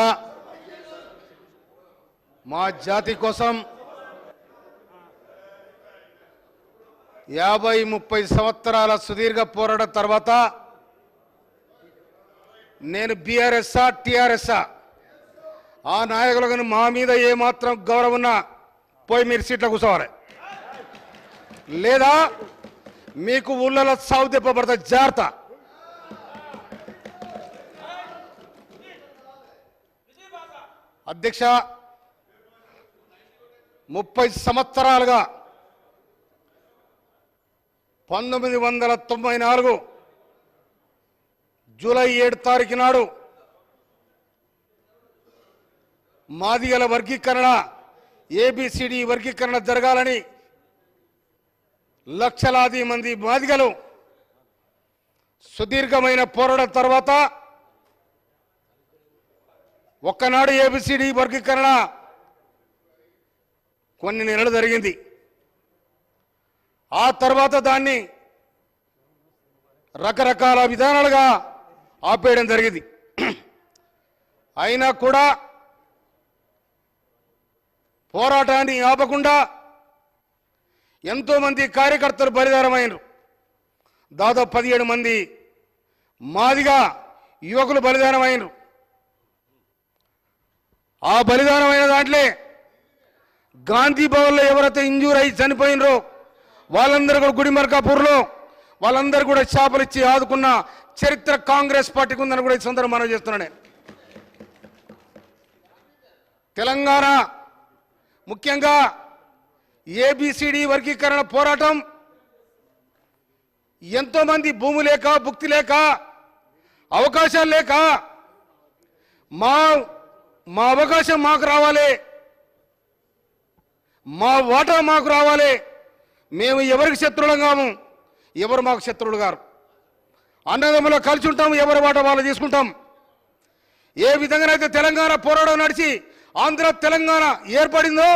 మా జాతి కోసం 50-30 సంవత్సరాల సుదీర్ఘ పోరాటం తర్వాత నేను బీఆర్ఎస్ఆ టీఆర్ఎస్ఆ ఆ నాయకులకు మా మీద ఏమాత్రం గౌరవం ఉన్నా పోయి మీరు సీట్లో కూర్చోవాలి, లేదా మీకు ఊళ్ళలో సాగు తెప్పబడతా జాగ్రత్త. అధ్యక్ష, 30 సంవత్సరాలుగా 1994 జూలై 7 తారీఖు నాడు మాదిగల వర్గీకరణ ఏబిసిడి వర్గీకరణ జరగాలని లక్షలాది మంది మాదిగలు సుదీర్ఘమైన పోరాటం తర్వాత ఒక్కనాడు ఏబిసిడి వర్గీకరణ కొన్ని నెలలు జరిగింది. ఆ తర్వాత దాన్ని రకరకాల విధానాలుగా ఆపేయడం జరిగింది. అయినా కూడా పోరాటాన్ని ఆపకుండా ఎంతోమంది కార్యకర్తలు బలిదానమైనరు. దాదాపు 17 మంది మాదిగా యువకులు బలిదానమైనరు. ఆ బలిదానమైన దాంట్లో గాంధీ భవన్లో ఎవరైతే ఇంజూర్ అయి చనిపోయినరో వాళ్ళందరూ కూడా గుడిమర్కాపూర్లో వాళ్ళందరూ కూడా చేపలు ఇచ్చి ఆదుకున్న చరిత్ర కాంగ్రెస్ పార్టీకి ఉందని కూడా ఈ సందర్భంగా మనం చేస్తున్నాను. తెలంగాణ ముఖ్యంగా ఏబిసిడి వర్గీకరణ పోరాటం ఎంతోమంది భూమి లేక భుక్తి లేక అవకాశాలు లేక మా అవకాశం మాకు రావాలి, మా వాటా మాకు రావాలి, మేము ఎవరికి శత్రువులం కాము, ఎవరు మాకు శత్రువులు గారు, అన్నదమ్ములో కలిసి ఉంటాం, ఎవరి వాటా వాళ్ళు తీసుకుంటాం. ఏ విధంగానైతే తెలంగాణ పోరాటం నడిచి ఆంధ్ర తెలంగాణ ఏర్పడిందో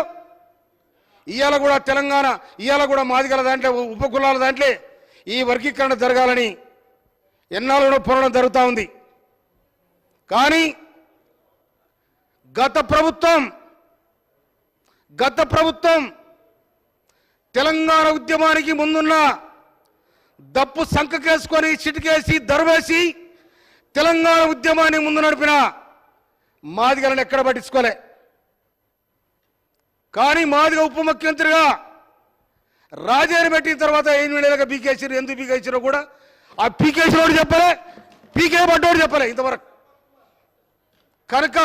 ఇవాళ కూడా తెలంగాణ ఇవాళ కూడా మాదిగల దాంట్లో ఉపకులాల దాంట్లో ఈ వర్గీకరణ జరగాలని ఎన్నాళ్ళలో పోరాటం జరుగుతూ ఉంది. కానీ గత ప్రభుత్వం తెలంగాణ ఉద్యమానికి ముందున్న దప్పు సంకకేసుకొని చిటికేసి దర్వేసి తెలంగాణ ఉద్యమాన్ని ముందు నడిపిన మాదిగలను ఎక్కడ పట్టించుకోలే. కానీ మాదిగ ఉప ముఖ్యమంత్రిగా రాజాని పెట్టిన తర్వాత 8 నెలలుగా పీకేసారు. ఎందుకు పీకేసారో కూడా ఆ పీకేసినోడు చెప్పలే, పీకే పడ్డోడు చెప్పలే ఇంతవరకు. కనుక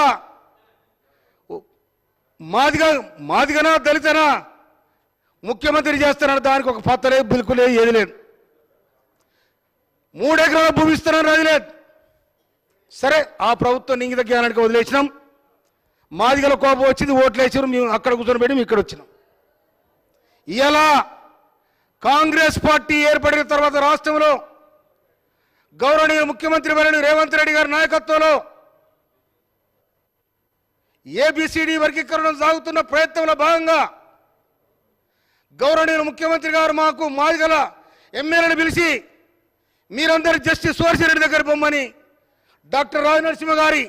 మాదిగనా దళితనా ముఖ్యమంత్రి చేస్తారన్న దానికి ఒక పత్రలే బిల్కులే ఏది లేదు. 3 ఎకరాల భూమి ఇస్తున్నాను రాజులేదు. సరే ఆ ప్రభుత్వం ఇంగిత జ్ఞానానికి వదిలేసినాం. మాదిగల కోపం వచ్చింది, ఓట్లు వేసారు, మేము అక్కడ కూర్చొని పెట్టి మేము ఇక్కడ వచ్చినాం. ఇలా కాంగ్రెస్ పార్టీ ఏర్పడిన తర్వాత రాష్ట్రంలో గౌరవనీయ ముఖ్యమంత్రి వర్యులు రేవంత్ రెడ్డి గారి నాయకత్వంలో ఏబిసిడి వర్గీకరణ సాగుతున్న ప్రయత్నంలో భాగంగా గౌరవనీయ ముఖ్యమంత్రి గారు మాకు మాదిగల ఎమ్మెల్యేలను పిలిచి మీరందరూ జస్టిస్ సువర్షి రెడ్డి దగ్గర పొమ్మని డాక్టర్ రాజ్ నరసింహ గారి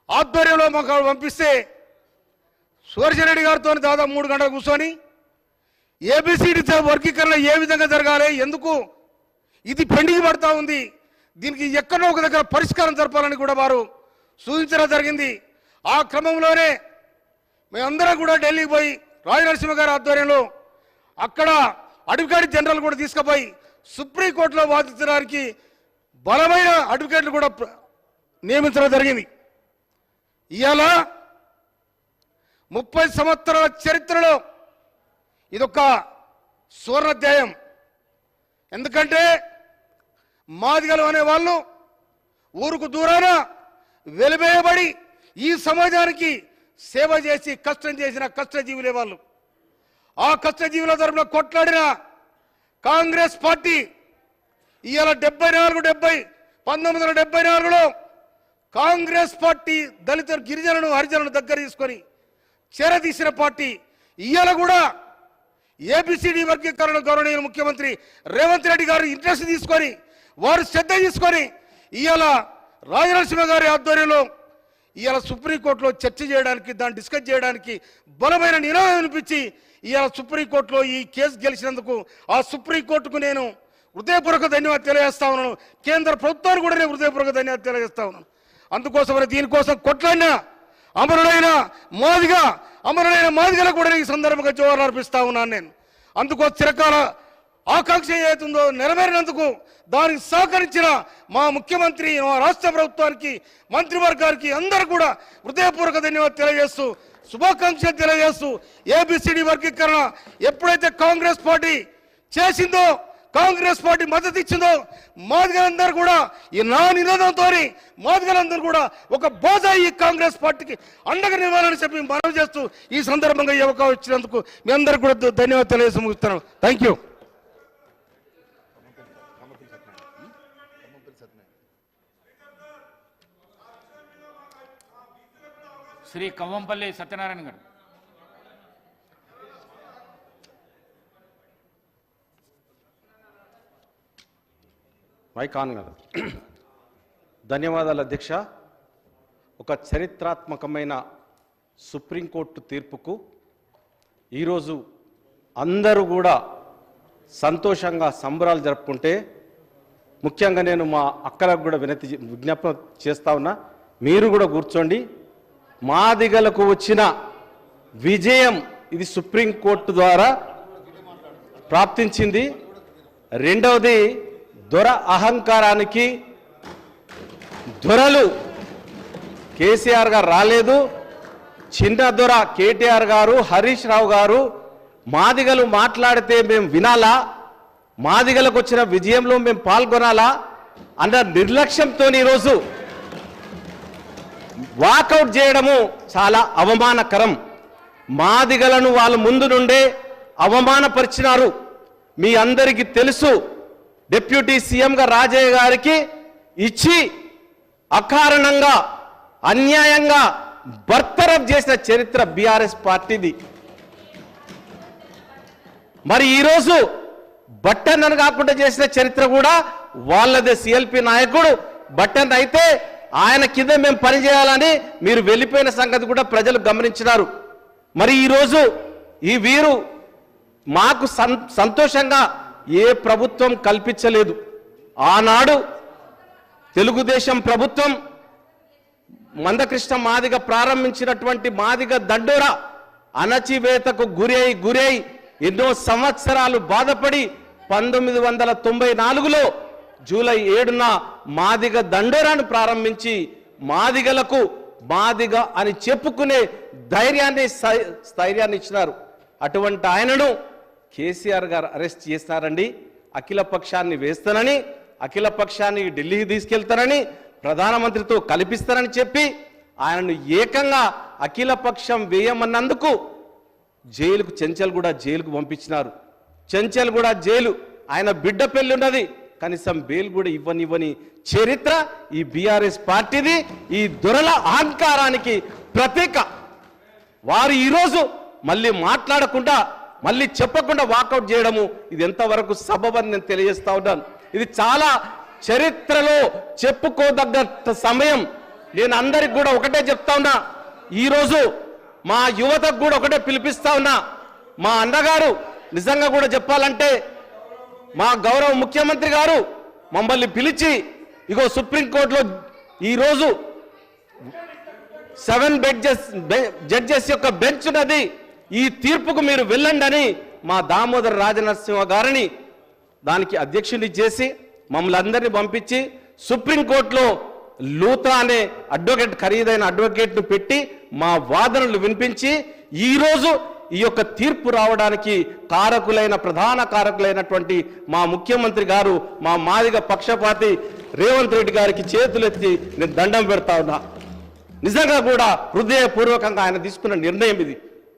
ఆధ్వర్యంలో మాకు పంపిస్తే సువర్షి రెడ్డి గారితో దాదాపు 3 గంటలు కూర్చొని ఏబిసిడి వర్గీకరణ ఏ విధంగా జరగాలి, ఎందుకు ఇది పెండింగ్ పడతా ఉంది, దీనికి ఎక్కడో ఒక దగ్గర పరిష్కారం జరపాలని కూడా వారు సూచించడం జరిగింది. ఆ క్రమంలోనే మేమందరం కూడా ఢిల్లీకి పోయి రాజ్ నరసింహ గారి ఆధ్వర్యంలో అక్కడ అడ్వకేట్ జనరల్ కూడా తీసుకుపోయి సుప్రీంకోర్టులో వాదించడానికి బలమైన అడ్వకేట్లు కూడా నియమించడం జరిగింది. ఇవాళ 30 సంవత్సరాల చరిత్రలో ఇదొక సువర్ణాధ్యాయం. ఎందుకంటే మాదిగలు అనేవాళ్ళు ఊరుకు దూరాన వెలివేయబడి ఈ సమాజానికి సేవ చేసి కష్టం చేసిన కష్టజీవులే వాళ్ళు. ఆ కష్టజీవుల తరపున కొట్లాడిన కాంగ్రెస్ పార్టీ ఇవాళ 1974లో కాంగ్రెస్ పార్టీ దళిత గిరిజనులను హరిజనులను దగ్గర తీసుకొని చేరదీసిన పార్టీ ఇవాళ కూడా ఏబిసిడి వర్గీకరణ గౌరవనీయ ముఖ్యమంత్రి రేవంత్ రెడ్డి గారు ఇంట్రెస్ట్ తీసుకొని వారు శ్రద్ధ తీసుకొని ఇవాళ రాజనరసింహ గారి ఆధ్వర్యంలో ఇవాళ సుప్రీంకోర్టులో చర్చ చేయడానికి, దాన్ని డిస్కస్ చేయడానికి బలమైన నినాదం వినిపించి ఇవాళ సుప్రీంకోర్టులో ఈ కేసు గెలిచినందుకు ఆ సుప్రీంకోర్టుకు నేను హృదయపూర్వక ధన్యవాదాలు తెలియజేస్తా ఉన్నాను. కేంద్ర ప్రభుత్వానికి కూడా నేను హృదయపూర్వక ధన్యవాదాలు తెలియజేస్తా ఉన్నాను. అందుకోసమని దీనికోసం కొట్లాడిన అమరులైన మాదిగలకు కూడా ఈ సందర్భంగా జోహార్లు అర్పిస్తా ఉన్నాను నేను. అందుకో చిరకాల ఆకాంక్ష ఏదైతుందో నెరవేరినందుకు దానికి సహకరించిన మా ముఖ్యమంత్రి, మా రాష్ట్ర ప్రభుత్వానికి, మంత్రివర్గానికి అందరూ కూడా హృదయపూర్వక ధన్యవాదాలు తెలియజేస్తూ శుభాకాంక్షలు తెలియజేస్తూ ఏబిసిడి వర్గీకరణ ఎప్పుడైతే కాంగ్రెస్ పార్టీ చేసిందో, కాంగ్రెస్ పార్టీ మద్దతు ఇచ్చిందో మాదిగలందరూ కూడా ఈ నా నినాదంతో మాదిగలందరూ కూడా ఒక బోధ ఈ కాంగ్రెస్ పార్టీకి అండగా నిలవాలని చెప్పి మనవి చేస్తూ ఈ సందర్భంగా ఈ అవకాశం ఇచ్చినందుకు మీ అందరికీ కూడా ధన్యవాదాలు తెలియజేసి ముగిస్తున్నాను. Thank you. శ్రీ కవ్వంపల్లి సత్యనారాయణ గారు. మైకాన్ గారు ధన్యవాదాలు అధ్యక్ష. ఒక చరిత్రాత్మకమైన సుప్రీంకోర్టు తీర్పుకు ఈరోజు అందరూ కూడా సంతోషంగా సంబరాలు జరుపుకుంటే, ముఖ్యంగా నేను మా అక్కలకు కూడా విజ్ఞాపన చేస్తా ఉన్నా, మీరు కూడా కూర్చోండి. మాదిగలకు వచ్చిన విజయం ఇది సుప్రీంకోర్టు ద్వారా ప్రాప్తించింది. రెండవది, దొర అహంకారానికి దొరలు కేసీఆర్ గారు రాలేదు, చిన్న దొర కేటీఆర్ గారు, హరీష్ రావు గారు మాదిగలు మాట్లాడితే మేము వినాలా, మాదిగలకు వచ్చిన విజయంలో మేము పాల్గొనాలా అన్న నిర్లక్ష్యంతో ఈరోజు వాకౌట్ చేయడము చాలా అవమానకరం. మాదిగలను వాళ్ళ ముందు నుండే అవమానపరిచినారు. మీ అందరికీ తెలుసు, డిప్యూటీ సీఎంగా రాజయ్య గారికి ఇచ్చి అకారణంగా అన్యాయంగా బర్తరఫ్ చేసిన చరిత్ర బీఆర్ఎస్ పార్టీది. మరి ఈరోజు బట్టన్ కాకుండా చేసిన చరిత్ర కూడా వాళ్ళదే. సిఎల్పి నాయకుడు బట్టన్ అయితే ఆయన కింద మేము పనిచేయాలని మీరు వెళ్ళిపోయిన సంగతి కూడా ప్రజలు గమనించినారు. మరి ఈరోజు ఈ వీరు మాకు సంతోషంగా ఏ ప్రభుత్వం కల్పించలేదు. ఆనాడు తెలుగుదేశం ప్రభుత్వం మందకృష్ణ మాదిగ ప్రారంభించినటువంటి మాదిగ దండోరా అణచివేతకు గురై ఎన్నో సంవత్సరాలు బాధపడి 1994లో జూలై 7న మాదిగ దండోరాను ప్రారంభించి మాదిగలకు మాదిగ అని చెప్పుకునే స్థైర్యాన్ని ఇచ్చినారు. అటువంటి ఆయనను కేసీఆర్ గారు అరెస్ట్ చేస్తారండి. అఖిల పక్షాన్ని వేస్తానని అఖిల పక్షాన్ని ఢిల్లీకి తీసుకెళ్తారని ప్రధానమంత్రితో కల్పిస్తారని చెప్పి ఆయనను ఏకంగా అఖిల పక్షం వేయమన్నందుకు జైలుకు చెంచల్గూడ జైలుకు పంపించినారు. చెంచల్గూడ జైలు ఆయన బిడ్డ పెళ్లి ఉన్నది, కనీసం బెయిల్ కూడా ఇవ్వని చరిత్ర ఈ బీఆర్ఎస్ పార్టీది. ఈ దొరల అహంకారానికి ప్రతీక. వారు ఈరోజు మళ్ళీ మాట్లాడకుండా మళ్ళీ చెప్పకుండా వాకౌట్ చేయడము ఇది ఎంతవరకు సబబని నేను తెలియజేస్తా ఉన్నాను. ఇది చాలా చరిత్రలో చెప్పుకోదగ్గ సమయం. నేను అందరికి కూడా ఒకటే చెప్తా ఉన్నా, ఈరోజు మా యువతకు కూడా ఒకటే పిలిపిస్తా ఉన్నా. మా అన్నగారు నిజంగా కూడా చెప్పాలంటే మా గౌరవ ముఖ్యమంత్రి గారు మమ్మల్ని పిలిచి ఇగో సుప్రీంకోర్టులో ఈరోజు 7 జడ్జెస్ యొక్క బెంచ్ ఉన్నది, ఈ తీర్పుకు మీరు వెళ్ళండి అని మా దామోదర రాజనరసింహ గారిని దానికి అధ్యక్షుని చేసి మమ్మల్ని అందరినీ పంపించి సుప్రీంకోర్టులో లూత్రా అనే అడ్వకేట్, ఖరీదైన అడ్వకేట్ను పెట్టి మా వాదనలు వినిపించి ఈరోజు ఈ యొక్క తీర్పు రావడానికి ప్రధాన కారకులైనటువంటి మా ముఖ్యమంత్రి గారు, మా మాదిగ పక్షపాతి రేవంత్ రెడ్డి గారికి చేతులెత్తి నేను దండం పెడతా ఉన్నా. నిజంగా కూడా హృదయపూర్వకంగా ఆయన తీసుకున్న నిర్ణయం ఇది.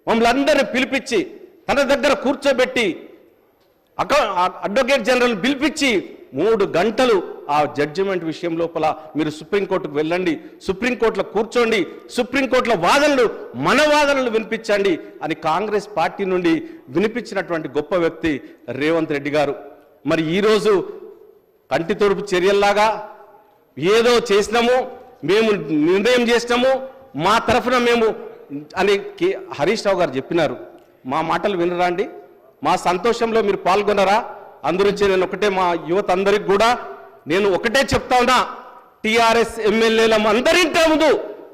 మమ్మల్ని అందరినీ పిలిపించి తన దగ్గర కూర్చోబెట్టి అడ్వకేట్ జనరల్ పిలిపించి 3 గంటలు ఆ జడ్జిమెంట్ విషయం లోపల మీరు సుప్రీంకోర్టుకు వెళ్ళండి, సుప్రీంకోర్టులో కూర్చోండి, సుప్రీంకోర్టులో మన వాదనలు వినిపించండి అని కాంగ్రెస్ పార్టీ నుండి వినిపించినటువంటి గొప్ప వ్యక్తి రేవంత్ రెడ్డి గారు. మరి ఈరోజు కంటి తొడుపు చర్యల్లాగా ఏదో చేసినాము, మేము నిర్ణయం చేసినాము, మా తరఫున మేము అని హరీష్ రావు గారు చెప్పినారు. మా మాటలు వినరా అండి? మా సంతోషంలో మీరు పాల్గొనరా? అందురించి నేను ఒకటే మా యువత అందరికి కూడా నేను ఒకటే చెప్తా ఉన్నా, టిఆర్ఎస్ ఎమ్మెల్యేల అందరింటే ముందు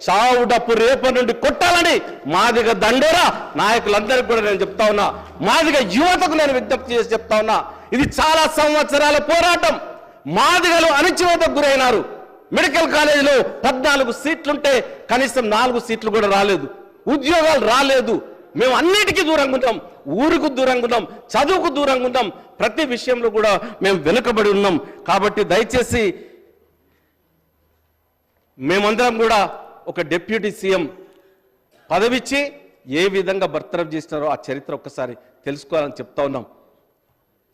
చావు డప్పు రేపటి నుండి కొట్టాలని మాదిగ దండోరా నాయకులందరికీ కూడా నేను చెప్తా ఉన్నా. మాదిగ యువతకు నేను విజ్ఞప్తి చేసి చెప్తా ఉన్నా, ఇది చాలా సంవత్సరాల పోరాటం. మాదిగలు అణచివేతకు గురైనారు. మెడికల్ కాలేజీలో 14 సీట్లుంటే కనీసం 4 సీట్లు కూడా రాలేదు, ఉద్యోగాలు రాలేదు. మేము అన్నిటికీ దూరంగా ఉన్నాం, ఊరుకు దూరంగా ఉన్నాం, చదువుకు దూరంగా ఉన్నాం, ప్రతి విషయంలో కూడా మేము వెనుకబడి ఉన్నాం. కాబట్టి దయచేసి మేమందరం కూడా ఒక డిప్యూటీ సీఎం పదవిచ్చి ఏ విధంగా బర్తరఫ్ చేసినారో ఆ చరిత్ర ఒక్కసారి తెలుసుకోవాలని చెప్తా ఉన్నాం.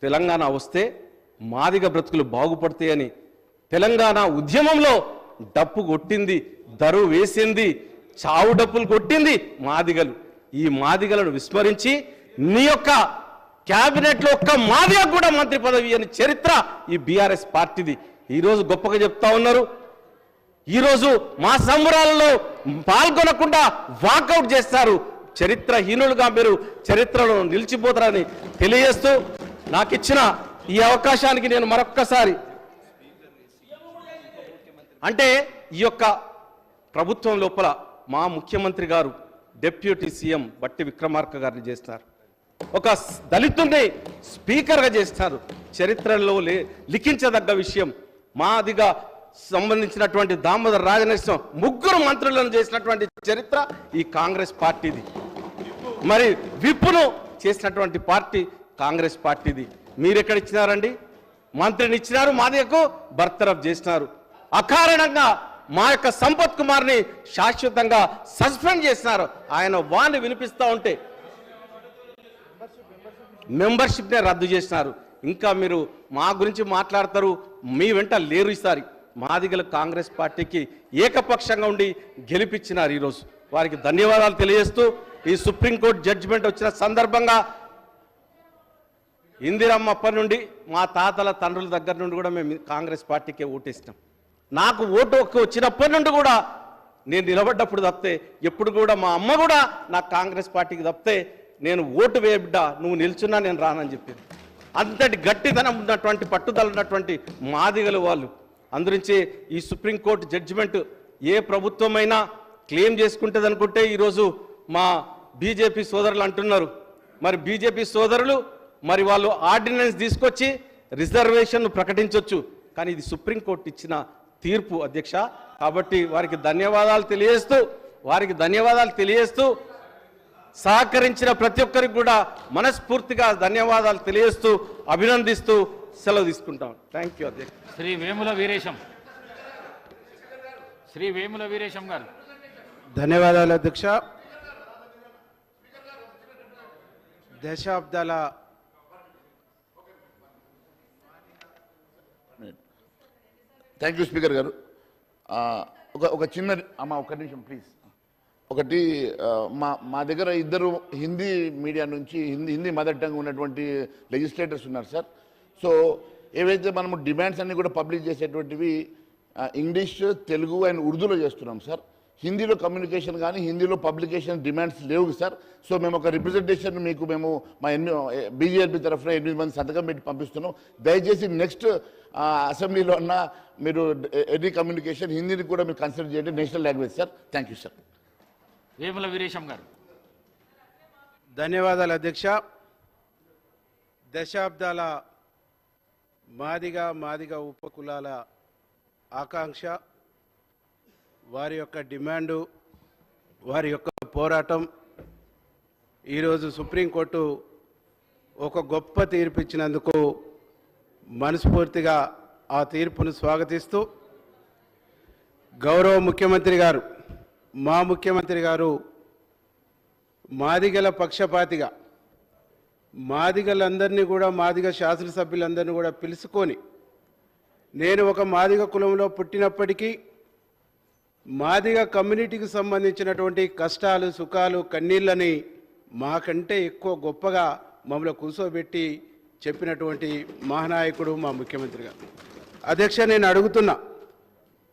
తెలంగాణ వస్తే మాదిగ బ్రతుకులు బాగుపడతాయని తెలంగాణ ఉద్యమంలో డప్పు కొట్టింది, దరువు వేసింది, చావు డప్పులు కొట్టింది మాదిగలు. ఈ మాదిగలను విస్మరించి నీ యొక్క క్యాబినెట్లో ఒక్క మాదిగ కూడా మంత్రి పదవి అని చరిత్ర ఈ బీఆర్ఎస్ పార్టీది. ఈరోజు గొప్పగా చెప్తా ఉన్నారు. ఈరోజు మా సంబరాలలో పాల్గొనకుండా వాకౌట్ చేస్తారు. చరిత్రహీనులుగా మీరు చరిత్రలో నిలిచిపోతారని తెలియజేస్తూ నాకు ఇచ్చిన ఈ అవకాశానికి నేను మరొక్కసారి అంటే ఈ యొక్క ప్రభుత్వం లోపల మా ముఖ్యమంత్రి గారు డిప్యూటీ సీఎం బట్టి విక్రమార్క గారిని చేస్తారు, ఒక దళితుడిని స్పీకర్గా చేస్తారు. చరిత్రలో లిఖించదగ్గ విషయం. మాదిగా సంబంధించినటువంటి దామోదర రాజనరసింహ 3 మంత్రులను చేసినటువంటి చరిత్ర ఈ కాంగ్రెస్ పార్టీది. మరి విప్పును చేసినటువంటి పార్టీ కాంగ్రెస్ పార్టీది. మీరు ఎక్కడ ఇచ్చినారండి? మంత్రిని ఇచ్చినారు, మాదిగకు బర్తరఫ్ చేసినారు. అకారణంగా మా యొక్క సంపత్ కుమార్ని శాశ్వతంగా సస్పెండ్ చేసినారు. ఆయన వాణ్ణి వినిపిస్తూ ఉంటే మెంబర్షిప్నే రద్దు చేసినారు. ఇంకా మీరు మా గురించి మాట్లాడతారు, మీ వెంట లేరు. ఈసారి మాదిగల కాంగ్రెస్ పార్టీకి ఏకపక్షంగా ఉండి గెలిపించినారు. ఈరోజు వారికి ధన్యవాదాలు తెలియజేస్తూ ఈ సుప్రీంకోర్టు జడ్జిమెంట్ వచ్చిన సందర్భంగా ఇందిరమ్మ అప్పటి నుండి మా తాతల తండ్రుల దగ్గర నుండి కూడా మేము కాంగ్రెస్ పార్టీకే ఓటేసినాం. నాకు ఓటు వచ్చినప్పటి నుండి కూడా నేను నిలబడ్డప్పుడు తప్పితే ఎప్పుడు కూడా మా అమ్మ కూడా నాకు కాంగ్రెస్ పార్టీకి తప్పితే నేను ఓటు వేయబిడ్డ, నువ్వు నిల్చున్నా నేను రానని చెప్పింది. అంతటి గట్టిదనం ఉన్నటువంటి పట్టుదల ఉన్నటువంటి మాదిగలు వాళ్ళు. అందురించి ఈ సుప్రీంకోర్టు జడ్జిమెంట్ ఏ ప్రభుత్వమైనా క్లెయిమ్ చేసుకుంటుంది అనుకుంటే ఈరోజు మా బీజేపీ సోదరులు అంటున్నారు. మరి బీజేపీ సోదరులు మరి వాళ్ళు ఆర్డినెన్స్ తీసుకొచ్చి రిజర్వేషన్ను ప్రకటించవచ్చు, కానీ ఇది సుప్రీంకోర్టు ఇచ్చిన తీర్పు అధ్యక్ష. కాబట్టి వారికి ధన్యవాదాలు తెలియజేస్తూ సహకరించిన ప్రతి ఒక్కరికి కూడా మనస్ఫూర్తిగా ధన్యవాదాలు తెలియజేస్తూ అభినందిస్తూ సెలవు తీసుకుంటాం. థ్యాంక్ యూ అధ్యక్ష. శ్రీ వేముల వీరేశం గారు. ధన్యవాదాలు అధ్యక్ష. దశాబ్దాల థ్యాంక్ యూ స్పీకర్ గారు. ఒక చిన్న అమ్మ ఒక్క నిమిషం ప్లీజ్. ఒకటి మా దగ్గర ఇద్దరు హిందీ మీడియా నుంచి హిందీ మదర్ టంగ్ ఉన్నటువంటి లెజిస్లేటర్స్ ఉన్నారు సార్. సో ఏవైతే మనము డిమాండ్స్ అన్ని కూడా పబ్లిష్ చేసేటువంటివి ఇంగ్లీష్, తెలుగు అండ్ ఉర్దూలో చేస్తున్నాం సార్. హిందీలో కమ్యూనికేషన్ కానీ హిందీలో పబ్లికేషన్ డిమాండ్స్ లేవు సార్. సో మేము ఒక రిప్రజెంటేషన్ మేము మా బీజేపీ తరఫున 8 మంది సంతకం పెట్టి పంపిస్తున్నాం. దయచేసి నెక్స్ట్ అసెంబ్లీలో ఉన్న మీరు ఎనీ కమ్యూనికేషన్ హిందీని కూడా మీరు కన్సిడర్ చేయండి national language sir. Thank you sir. Vemula Veeresham గారు. ధన్యవాదాలు అధ్యక్ష. దశాబ్దాల మాదిగ ఉపకులాల ఆకాంక్ష, వారి యొక్క డిమాండు, వారి యొక్క పోరాటం ఈరోజు సుప్రీంకోర్టు ఒక గొప్ప తీర్పు ఇచ్చినందుకు మనస్ఫూర్తిగా ఆ తీర్పును స్వాగతిస్తూ గౌరవ ముఖ్యమంత్రి గారు, మా ముఖ్యమంత్రి గారు మాదిగల పక్షపాతిగా మాదిగలందరినీ కూడా మాదిగ శాసనసభ్యులందరినీ కూడా పిలుచుకొని, నేను ఒక మాదిగ కులంలో పుట్టినప్పటికీ మాదిగ కమ్యూనిటీకి సంబంధించినటువంటి కష్టాలు, సుఖాలు, కన్నీళ్ళని మాకంటే ఎక్కువ గొప్పగా మమ్మల్ని కూర్చోబెట్టి చెప్పినటువంటి మహానాయకుడు మా ముఖ్యమంత్రి గారు. అధ్యక్ష, నేను అడుగుతున్నా,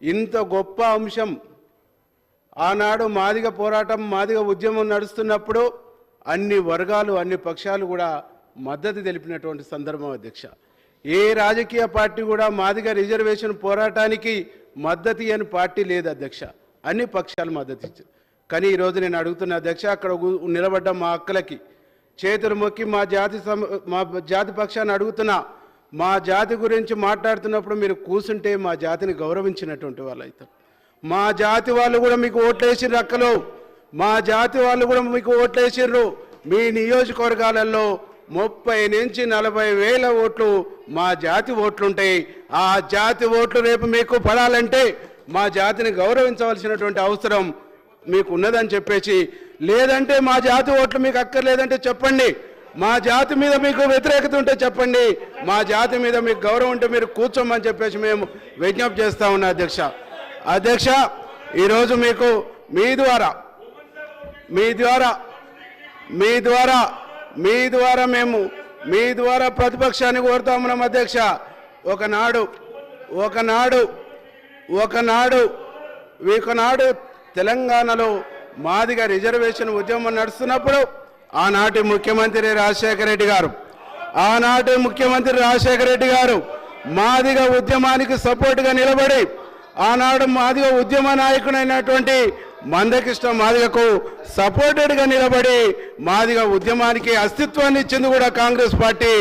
ఇంత గొప్ప అంశం ఆనాడు మాదిగ పోరాటం, మాదిగ ఉద్యమం నడుస్తున్నప్పుడు అన్ని వర్గాలు, అన్ని పక్షాలు కూడా మద్దతు తెలిపినటువంటి సందర్భం అధ్యక్ష. ఏ రాజకీయ పార్టీ కూడా మాదిగ రిజర్వేషన్ పోరాటానికి మద్దతు ఇవ్వని పార్టీ లేదు అధ్యక్ష. అన్ని పక్షాలు మద్దతు ఇచ్చారు. కానీ ఈరోజు నేను అడుగుతున్న అధ్యక్ష, అక్కడ నిలబడ్డ మా అక్కలకి చేతులు మొక్కి మా జాతి పక్షాన్ని అడుగుతున్నా, మా జాతి గురించి మాట్లాడుతున్నప్పుడు మీరు కూర్చుంటే మా జాతిని గౌరవించినటువంటి వాళ్ళు అవుతారు. మా జాతి వాళ్ళు కూడా మీకు ఓట్లేసిర్రు అక్కలు, మా జాతి వాళ్ళు కూడా మీకు ఓట్లేసిర్రు. మీ నియోజకవర్గాలలో 30 నుంచి 40 వేల ఓట్లు మా జాతి ఓట్లుంటాయి. ఆ జాతి ఓట్లు రేపు మీకు పడాలంటే మా జాతిని గౌరవించవలసినటువంటి అవసరం మీకు ఉన్నదని చెప్పేసి, లేదంటే మా జాతి ఓట్లు మీకు అక్కర్లేదంటే చెప్పండి, మా జాతి మీద మీకు వ్యతిరేకత ఉంటే చెప్పండి, మా జాతి మీద మీకు గౌరవం ఉంటే మీరు కూర్చోమని చెప్పేసి మేము విజ్ఞప్తి చేస్తా ఉన్నాం అధ్యక్ష. అధ్యక్ష, ఈరోజు మీకు మీ ద్వారా ప్రతిపక్షాన్ని కోరుతా ఉన్నాం అధ్యక్ష. ఒకనాడు తెలంగాణలో మాదిగ రిజర్వేషన్ ఉద్యమం నడుస్తున్నప్పుడు ఆనాటి ముఖ్యమంత్రి రాజశేఖర రెడ్డి గారు మాదిగ ఉద్యమానికి సపోర్టుగా నిలబడి, ఆనాడు మాదిగ ఉద్యమ నాయకుడైనటువంటి మందకృష్ణ మాదిగకు సపోర్టెడ్గా నిలబడి మాదిగ ఉద్యమానికి అస్తిత్వాన్ని ఇచ్చింది కూడా కాంగ్రెస్ పార్టీ.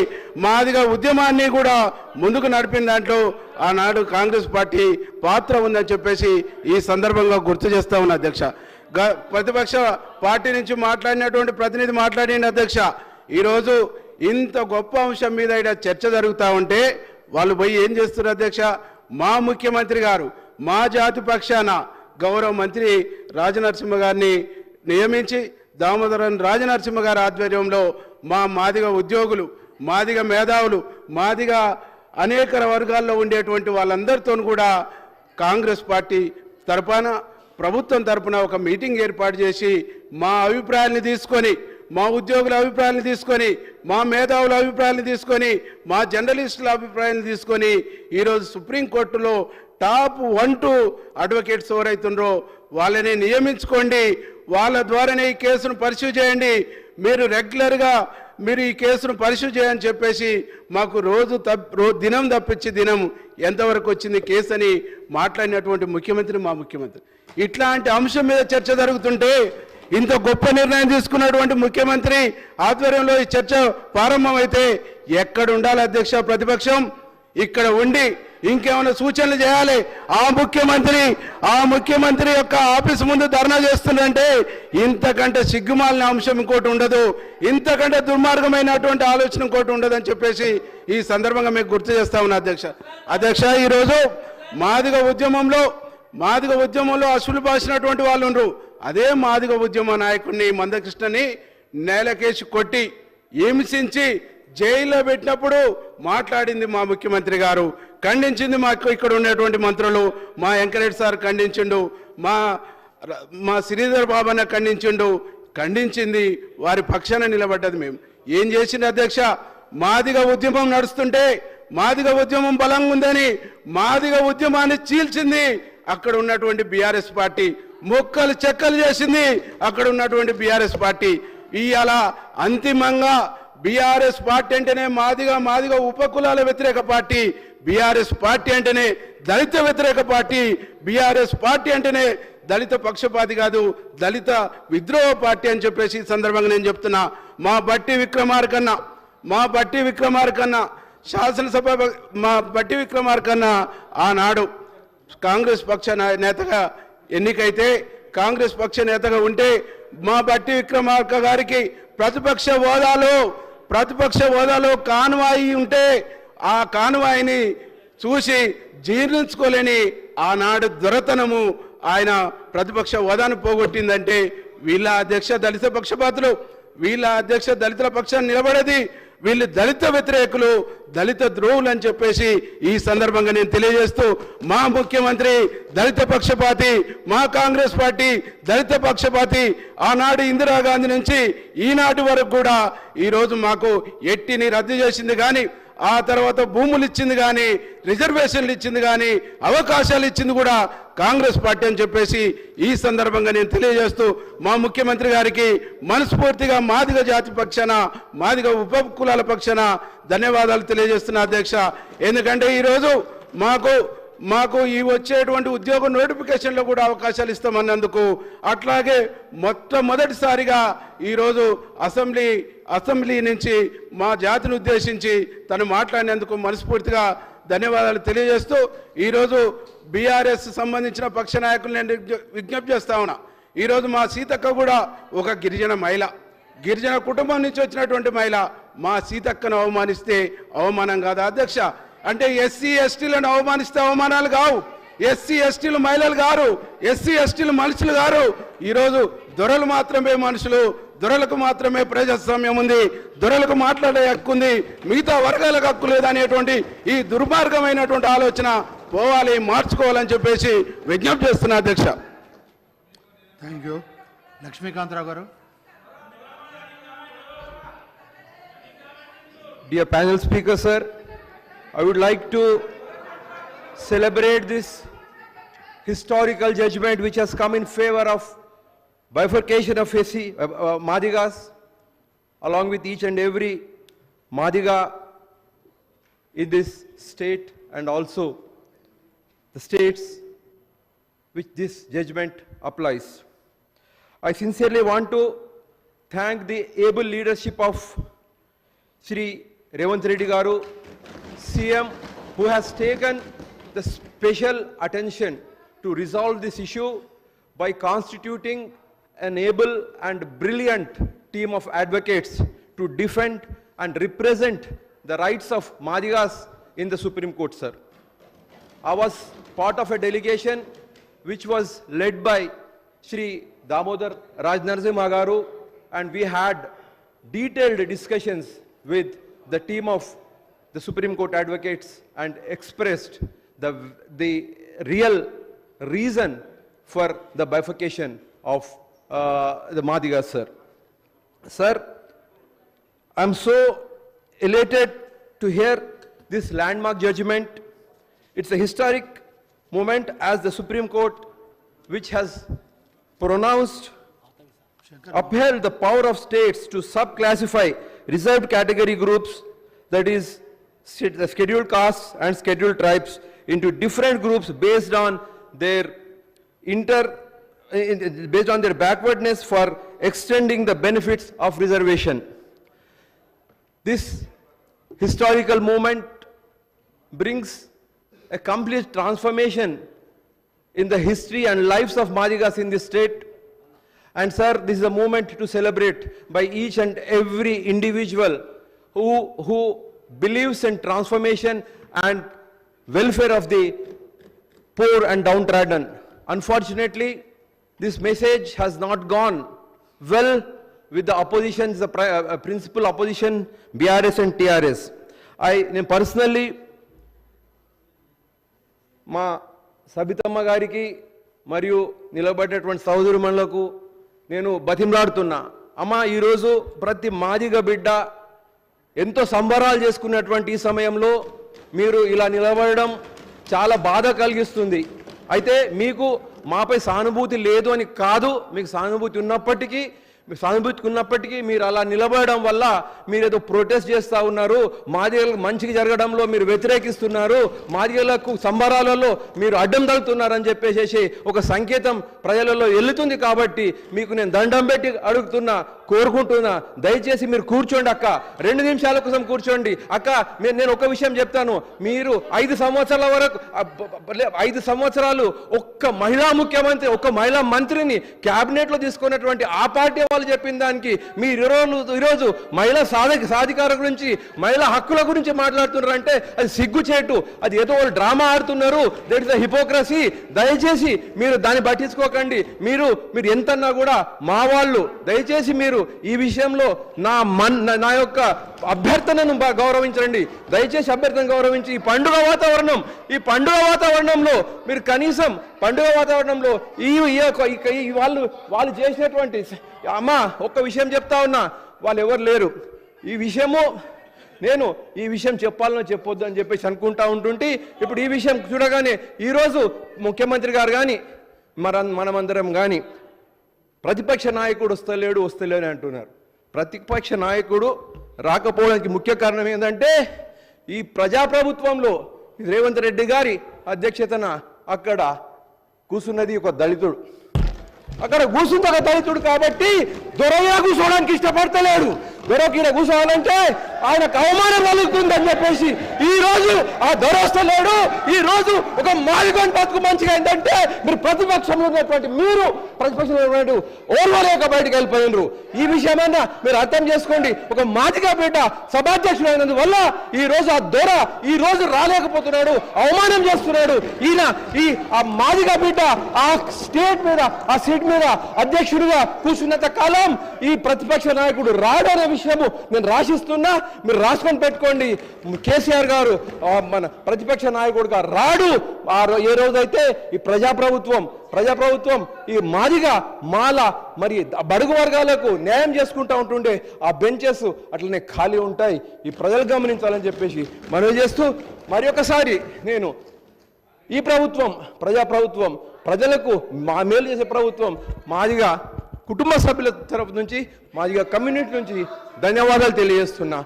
మాదిగ ఉద్యమాన్ని కూడా ముందుకు నడిపిన దాంట్లో ఆనాడు కాంగ్రెస్ పార్టీ పాత్ర ఉందని చెప్పేసి ఈ సందర్భంగా గుర్తు చేస్తా ఉన్నా అధ్యక్ష. ప్రతిపక్ష పార్టీ నుంచి మాట్లాడినటువంటి ప్రతినిధి మాట్లాడిన అధ్యక్ష, ఈరోజు ఇంత గొప్ప అంశం మీద ఇక్కడ చర్చ జరుగుతూ ఉంటే వాళ్ళు పోయి ఏం చేస్తున్నారు అధ్యక్ష? మా ముఖ్యమంత్రి గారు మా జాతి పక్షాన గౌరవ మంత్రి రాజనరసింహ గారిని నియమించి, దామోదరన్ రాజనరసింహ గారి ఆధ్వర్యంలో మా మాదిగ ఉద్యోగులు, మాదిగ మేధావులు, మాదిగ అనేక వర్గాల్లో ఉండేటువంటి వాళ్ళందరితో కూడా కాంగ్రెస్ పార్టీ తరపున, ప్రభుత్వం తరపున ఒక మీటింగ్ ఏర్పాటు చేసి మా అభిప్రాయాన్ని తీసుకొని, మా ఉద్యోగుల అభిప్రాయాన్ని తీసుకొని, మా మేధావుల అభిప్రాయాన్ని తీసుకొని, మా జర్నలిస్టుల అభిప్రాయాన్ని తీసుకొని ఈరోజు సుప్రీంకోర్టులో టాప్ 1, 2 అడ్వకేట్స్ ఎవరైతుండ్రో వాళ్ళని నియమించుకోండి, వాళ్ళ ద్వారానే ఈ కేసును పరిశీలి చేయండి, మీరు రెగ్యులర్గా మీరు ఈ కేసును పరిశీలి చేయని చెప్పేసి మాకు దినం తప్పించి దినం ఎంతవరకు వచ్చింది కేసు అని మాట్లాడినటువంటి ముఖ్యమంత్రి మా ముఖ్యమంత్రి. ఇట్లాంటి అంశం మీద చర్చ జరుగుతుంటే, ఇంత గొప్ప నిర్ణయం తీసుకున్నటువంటి ముఖ్యమంత్రి ఆధ్వర్యంలో ఈ చర్చ ప్రారంభమైతే ఎక్కడ ఉండాలి అధ్యక్ష ప్రతిపక్షం? ఇక్కడ ఉండి ఇంకేమైనా సూచనలు చేయాలి. ఆ ముఖ్యమంత్రి యొక్క ఆఫీస్ ముందు ధర్నా చేస్తుందంటే ఇంతకంటే సిగ్గుమాలిన అంశం ఇంకోటి ఉండదు, ఇంతకంటే దుర్మార్గమైనటువంటి ఆలోచన ఇంకోటి ఉండదు అని చెప్పేసి ఈ సందర్భంగా మీకు గుర్తు చేస్తా ఉన్నా అధ్యక్ష. ఈరోజు మాదిగ ఉద్యమంలో అసలు బాసినటువంటి వాళ్ళు ఉండరు. అదే మాదిగ ఉద్యమ నాయకుడిని మందకృష్ణని నేలకేసి కొట్టి హింసించి జైల్లో పెట్టినప్పుడు మాట్లాడింది మా ముఖ్యమంత్రి గారు, ఖండించింది మాకు ఇక్కడ ఉన్నటువంటి మంత్రులు. మా వెంకరెడ్డి సార్ ఖండించిండు, మా శ్రీధర్ బాబన్న ఖండించింది, వారి పక్షాన నిలబడ్డది మేము. ఏం చేసింది అధ్యక్ష? మాదిగ ఉద్యమం నడుస్తుంటే మాదిగ ఉద్యమం బలంగా ఉందని మాదిగ ఉద్యమాన్ని చీల్చింది అక్కడ ఉన్నటువంటి బీఆర్ఎస్ పార్టీ, మొక్కలు చెక్కలు చేసింది అక్కడ ఉన్నటువంటి బీఆర్ఎస్ పార్టీ. ఇవాళ అంతిమంగా బీఆర్ఎస్ పార్టీ అంటేనే మాదిగ ఉపకులాల వ్యతిరేక పార్టీ, బీఆర్ఎస్ పార్టీ అంటేనే దళిత వ్యతిరేక పార్టీ, బీఆర్ఎస్ పార్టీ అంటేనే దళిత పక్షపాతి కాదు, దళిత విద్రోహ పార్టీ అని చెప్పేసి ఈ సందర్భంగా నేను చెప్తున్నా. మా బట్టి విక్రమార్కన్న శాసనసభ మా బట్టి విక్రమార్కన్న ఆనాడు కాంగ్రెస్ పక్ష నేతగా ఎన్నికైతే, కాంగ్రెస్ పక్ష నేతగా ఉంటే మా బట్టి విక్రమార్క గారికి ప్రతిపక్ష హోదాలో కాన్వాయి ఉంటే ఆ కాన్వాయిని చూసి జీర్ణించుకోలేని ఆనాడు దొరతనము ఆయన ప్రతిపక్ష హోదాను పోగొట్టిందంటే వీళ్ళ అధ్యక్ష దళిత పక్షపాతులు, వీళ్ళ అధ్యక్ష దళితుల పక్షాన్ని నిలబడేది వీళ్ళు దళిత వ్యతిరేకులు, దళిత ద్రోహులు అని చెప్పేసి ఈ సందర్భంగా నేను తెలియజేస్తూ, మా ముఖ్యమంత్రి దళిత పక్షపాతి, మా కాంగ్రెస్ పార్టీ దళిత పక్షపాతి. ఆనాడు ఇందిరాగాంధీ నుంచి ఈనాటి వరకు కూడా ఈరోజు మాకు ఎట్టిని రద్దు చేసింది కానీ, ఆ తర్వాత భూములు ఇచ్చింది కానీ, రిజర్వేషన్లు ఇచ్చింది కానీ, అవకాశాలు ఇచ్చింది కూడా కాంగ్రెస్ పార్టీ అని చెప్పేసి ఈ సందర్భంగా నేను తెలియజేస్తూ, మా ముఖ్యమంత్రి గారికి మనస్ఫూర్తిగా మాదిగ జాతి పక్షాన, మాదిగ ఉప కులాల పక్షాన ధన్యవాదాలు తెలియజేస్తున్నా అధ్యక్ష. ఎందుకంటే ఈరోజు మాకు ఈ వచ్చేటువంటి ఉద్యోగ నోటిఫికేషన్లో కూడా అవకాశాలు ఇస్తామన్నందుకు, అట్లాగే మొట్టమొదటిసారిగా ఈరోజు అసెంబ్లీ నుంచి మా జాతిని ఉద్దేశించి తను మాట్లాడినందుకు మనస్ఫూర్తిగా ధన్యవాదాలు తెలియజేస్తూ, ఈరోజు బీఆర్ఎస్ సంబంధించిన పక్ష నాయకులు నేను విజ్ఞప్తి చేస్తా ఉన్నా. ఈరోజు మా సీతక్క కూడా ఒక గిరిజన కుటుంబం నుంచి వచ్చినటువంటి మహిళ. మా సీతక్కను అవమానిస్తే అవమానం కాదా అధ్యక్ష? అంటే ఎస్సీ ఎస్టీలను అవమానిస్తే అవమానాలు కావు, ఎస్సీ ఎస్టీలు మహిళలు గారు, ఎస్సీ ఎస్టీలు మనుషులు గారు. ఈరోజు దొరలు మాత్రమే మనుషులు, దొరలకు మాత్రమే ప్రజాస్వామ్యం ఉంది, దొరలకు మాట్లాడే హక్కు ఉంది, మిగతా వర్గాలకు హక్కు లేదనేటువంటి ఈ దుర్మార్గమైనటువంటి ఆలోచన పోవాలి, మార్చుకోవాలని చెప్పేసి విజ్ఞప్తి చేస్తున్నా అధ్యక్ష. Thank you. లక్ష్మీకాంతరావు గారు. Dear panel speaker, sir, I would like to celebrate this historical judgment which has come in favor of bifurcation of Madigas, along with each and every Madiga in this state and also the states which this judgment applies. I sincerely want to thank the able leadership of Shri Revanth Reddy Garu, CM, who has taken the special attention to resolve this issue by constituting an able and brilliant team of advocates to defend and represent the rights of Madigas in the Supreme Court, sir. I was part of a delegation which was led by Shri Damodar Rajnarasimha Garu, and we had detailed discussions with the team of the Supreme Court advocates and expressed the real reason for the bifurcation of the Madigas, sir. Sir, I'm so elated to hear this landmark judgment. It's a historic moment as the Supreme Court, which has pronounced, upheld the power of states to subclassify reserved category groups, that is the scheduled castes and scheduled tribes, into different groups based on their backwardness for extending the benefits of reservation. This historical moment brings a complete transformation in the history and lives of Madigas in this state. And sir, this is a moment to celebrate by each and every individual who believes in transformation and welfare of the poor and downtrodden. Unfortunately, this message has not gone well with the opposition, the principal opposition, BRS and TRS. I personally, మా సబితమ్మ గారికి మరియు నిలబడేటువంటి సహోదరుమణులకు నేను బతిమలాడుతున్నా. అమ్మ, ఈరోజు ప్రతి మాదిగ బిడ్డ ఎంతో సంబరాలు చేసుకున్నటువంటి ఈ సమయంలో మీరు ఇలా నిలబడడం చాలా బాధ కలిగిస్తుంది. అయితే మీకు మాపై సానుభూతి లేదు అని కాదు, మీకు సానుభూతి ఉన్నప్పటికీ మీరు అలా నిలబడడం వల్ల మీరు ఏదో ప్రొటెస్ట్ చేస్తూ ఉన్నారు, మాదిగలకు మంచిగా జరగడంలో మీరు వ్యతిరేకిస్తున్నారు, మాదిగలకు సంబరాలలో మీరు అడ్డం తగులుతున్నారని చెప్పేసి ఒక సంకేతం ప్రజలలో వెళ్తుంది. కాబట్టి మీకు నేను దండం పెట్టి అడుగుతున్నా, కోరుకుంటున్నా, దయచేసి మీరు కూర్చోండి అక్క, 2 నిమిషాల కోసం కూర్చోండి అక్క. నేను ఒక విషయం చెప్తాను, మీరు 5 సంవత్సరాల వరకు 5 సంవత్సరాలు ఒక్క మహిళా ముఖ్యమంత్రి, ఒక్క మహిళా మంత్రిని క్యాబినెట్లో తీసుకున్నటువంటి ఆ పార్టీ వాళ్ళు చెప్పిన దానికి మీరు ఈరోజు మహిళా సాధికార గురించి, మహిళా హక్కుల గురించి మాట్లాడుతున్నారంటే అది సిగ్గుచేటు, అది ఏదో వాళ్ళు డ్రామా ఆడుతున్నారు. That is the hypocrisy. దయచేసి మీరు దాన్ని పట్టించుకోకండి. మీరు ఎంతన్నా కూడా మా వాళ్ళు, దయచేసి మీరు ఈ విషయంలో నా యొక్క అభ్యర్థనను గౌరవించండి. దయచేసి అభ్యర్థన గౌరవించి ఈ పండుగ వాతావరణంలో మీరు కనీసం పండుగ వాతావరణంలో వాళ్ళు చేసినటువంటి, అమ్మా ఒక్క విషయం చెప్తా ఉన్నా, వాళ్ళు ఎవరు లేరు. ఈ విషయము నేను ఈ విషయం చెప్పాలని చెప్పొద్దు అని చెప్పేసి అనుకుంటా ఉంటుంటే, ఇప్పుడు ఈ విషయం చూడగానే ఈరోజు ముఖ్యమంత్రి గారు కానీ మనమందరం కానీ ప్రతిపక్ష నాయకుడు వస్తలేడు అని అంటున్నారు. ప్రతిపక్ష నాయకుడు రాకపోవడానికి ముఖ్య కారణం ఏంటంటే, ఈ ప్రజాప్రభుత్వంలో రేవంత్ రెడ్డి గారి అధ్యక్షతన అక్కడ కూర్చున్నది ఒక దళితుడు. అక్కడ కూర్చుంది ఒక దళితుడు కాబట్టి దొరగా కూర్చోవడానికి ఇష్టపడతలేడు. దొరకీడ కూర్చోవాలంటే ఆయనకు అవమానం కలుగుతుందని చెప్పేసి ఈ రోజు ఆ దొర వస్తలేడు. ఈ రోజు ఒక మాదిగోని బతుకు మంచిగా ఏంటంటే, మీరు ప్రతిపక్షంలో ఉన్నటువంటి మీరు ప్రతిపక్షంలో ఓర్వలేక బయటకు వెళ్ళిపోయినరు. ఈ విషయమైనా మీరు అర్థం చేసుకోండి. ఒక మాదిగా బిడ్డ సభాధ్యక్షుడు అయినందువల్ల ఈ రోజు ఆ దొర ఈ రోజు రాలేకపోతున్నాడు, అవమానం చేస్తున్నాడు. ఆ మాదిగా బిడ్డ ఆ స్టేట్ మీద, ఆ సీట్ మీద అధ్యక్షుడిగా కూర్చున్నంత కాలం ఈ ప్రతిపక్ష నాయకుడు రాడు అనే విషయము నేను రాసిస్తున్నా, మీరు రాసుకొని పెట్టుకోండి. కేసీఆర్ గారు మన ప్రతిపక్ష నాయకుడుగా రాడు. ఏ రోజైతే ఈ ప్రజాప్రభుత్వం ఈ మాదిగా మాల మరి బడుగు వర్గాలకు న్యాయం చేసుకుంటూ ఉంటుండే ఆ బెంచెస్ అట్లనే ఖాళీ ఉంటాయి. ఈ ప్రజలు గమనించాలని చెప్పేసి మనవి చేస్తూ, మరి ఒకసారి నేను ఈ ప్రజాప్రభుత్వం, ప్రజలకు మేలు చేసే ప్రభుత్వం, మాదిగా కుటుంబ సభ్యుల తరపు నుంచి, మాదిగా కమ్యూనిటీ నుంచి ధన్యవాదాలు తెలియజేస్తున్నా.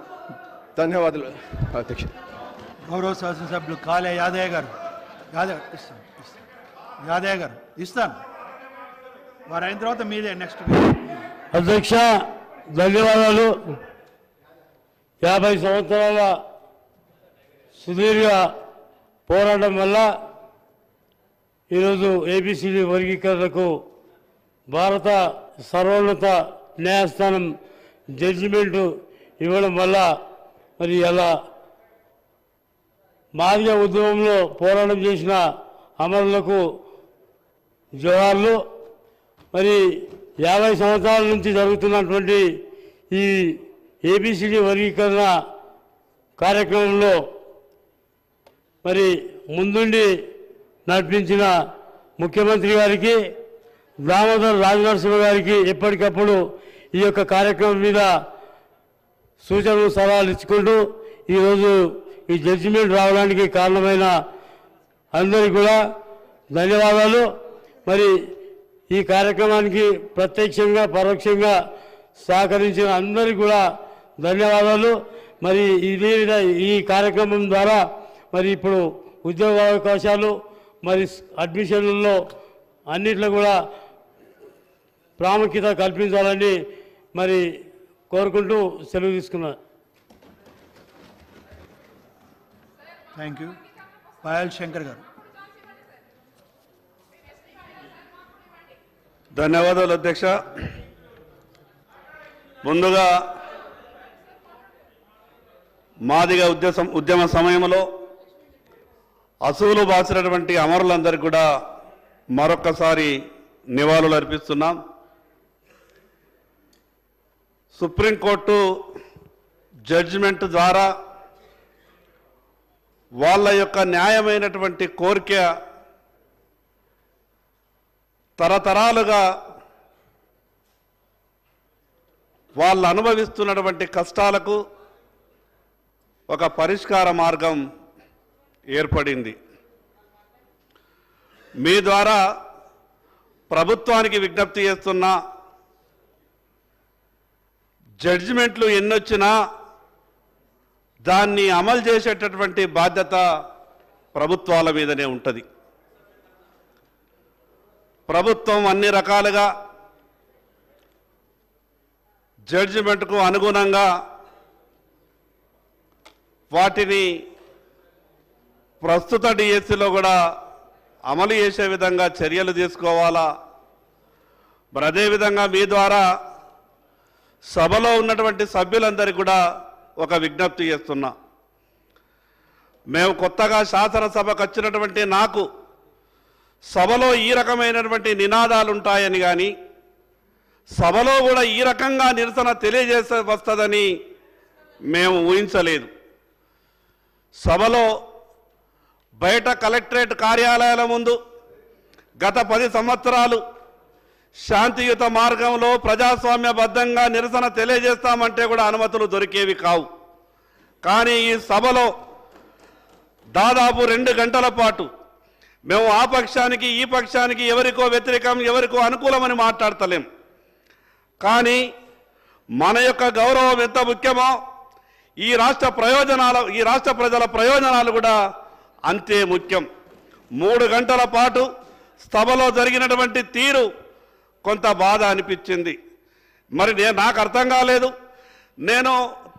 ధన్యవాదాలు అధ్యక్ష. గౌరవ శాసనసభ్యులు కాళే యాదయ్య గారు ఇస్తాను. వారు అయిన తర్వాత మీదే నెక్స్ట్. అధ్యక్ష ధన్యవాదాలు. 50 సంవత్సరాల సుదీర్ఘ పోరాటం వల్ల ఈరోజు ఏబిసిడి వర్గీకరణకు భారత సర్వోన్నత న్యాయస్థానం జడ్జిమెంటు ఇవ్వడం వల్ల మరి అలా మాదిగ ఉద్యమంలో పోరాటం చేసిన అమరులకు జోహార్లు. మరి 50 సంవత్సరాల నుంచి జరుగుతున్నటువంటి ఈ ఏబిసిడి వర్గీకరణ కార్యక్రమంలో మరి ముందుండి నడిపించిన ముఖ్యమంత్రి గారికి, దామోదర్ రాజనరసింహ గారికి ఎప్పటికప్పుడు ఈ యొక్క కార్యక్రమం మీద సూచనలు సలహాలు ఇచ్చుకుంటూ ఈరోజు ఈ జడ్జిమెంట్ రావడానికి కారణమైన అందరికీ కూడా ధన్యవాదాలు. మరి ఈ కార్యక్రమానికి ప్రత్యక్షంగా పరోక్షంగా సహకరించిన అందరికీ కూడా ధన్యవాదాలు. మరి ఈ కార్యక్రమం ద్వారా మరి ఇప్పుడు ఉద్యోగ అవకాశాలు మరి అడ్మిషన్లలో అన్నిట్లో కూడా ప్రాముఖ్యత కల్పించాలని మరి కోరుకుంటూ సెలవు తీసుకున్నా. Thank you. పాయల్ శంకర్ గారు. ధన్యవాదాలు అధ్యక్ష. ముందుగా మాదిగ ఉద్యమ సమయంలో అసూలు బాసినటువంటి అమరులందరికీ కూడా మరొక్కసారి నివాళులు అర్పిస్తున్నాం. సుప్రీంకోర్టు జడ్జిమెంట్ ద్వారా వాళ్ళ యొక్క న్యాయమైనటువంటి కోరిక తరతరాలుగా వాళ్ళు అనుభవిస్తున్నటువంటి కష్టాలకు ఒక పరిష్కార మార్గం ఏర్పడింది. మీ ద్వారా ప్రభుత్వానికి విజ్ఞప్తి చేస్తున్నా, జడ్జిమెంట్లు ఎన్నొచ్చినా దాన్ని అమలు చేసేటటువంటి బాధ్యత ప్రభుత్వాల మీదనే ఉంటుంది. ప్రభుత్వం అన్ని రకాలుగా జడ్జిమెంట్కు అనుగుణంగా వాటిని ప్రస్తుత డిఎస్సిలో కూడా అమలు చేసే విధంగా చర్యలు తీసుకోవాలా. మరి అదేవిధంగా మీ ద్వారా సభలో ఉన్నటువంటి సభ్యులందరికీ కూడా ఒక విజ్ఞప్తి చేస్తున్నా. మేము కొత్తగా శాసనసభకు వచ్చినటువంటి నాకు సభలో ఈ రకమైనటువంటి నినాదాలు ఉంటాయని కానీ, సభలో కూడా ఈ రకంగా నిరసన తెలియజేసే వస్తుందని మేము ఊహించలేదు. సభలో బయట కలెక్టరేట్ కార్యాలయాల ముందు గత 10 సంవత్సరాలు శాంతియుత మార్గంలో ప్రజాస్వామ్యబద్ధంగా నిరసన తెలియజేస్తామంటే కూడా అనుమతులు దొరికేవి కావు. కానీ ఈ సభలో దాదాపు 2 గంటల పాటు మేము ఆ పక్షానికి ఈ పక్షానికి ఎవరికో వ్యతిరేకం ఎవరికో అనుకూలమని మాట్లాడతలేం. కానీ మన యొక్క గౌరవం ఎంత ముఖ్యమో ఈ రాష్ట్ర ప్రజల ప్రయోజనాలు కూడా అంతే ముఖ్యం. 3 గంటల పాటు సభలో జరిగినటువంటి తీరు కొంత బాధ అనిపించింది. మరి నాకు అర్థం కాలేదు. నేను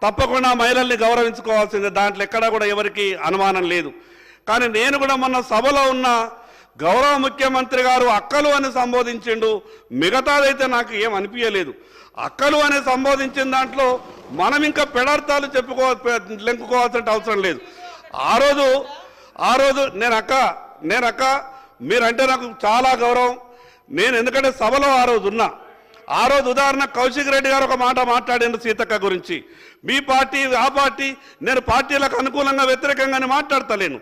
తప్పకుండా మహిళల్ని గౌరవించుకోవాల్సిందే, దాంట్లో ఎక్కడా కూడా ఎవరికి అనుమానం లేదు. కానీ నేను కూడా మొన్న సభలో ఉన్న గౌరవ ముఖ్యమంత్రి గారు అక్కలు అని సంబోధించిండు, మిగతాదైతే నాకు ఏం అనిపించలేదు. అక్కలు అని సంబోధించిన దాంట్లో మనం ఇంకా పెడార్థాలు లెంకుకోవాల్సిన అవసరం లేదు. ఆ రోజు నేను అక్క మీరంటే నాకు చాలా గౌరవం. నేను ఎందుకంటే సభలో ఆ రోజు ఉన్నా. ఆ రోజు ఉదాహరణ కౌశిక్ రెడ్డి గారు ఒక మాట మాట్లాడిండు సీతక్క గురించి. మీ పార్టీ ఆ పార్టీ, నేను పార్టీలకు అనుకూలంగా వ్యతిరేకంగానే మాట్లాడతలేను.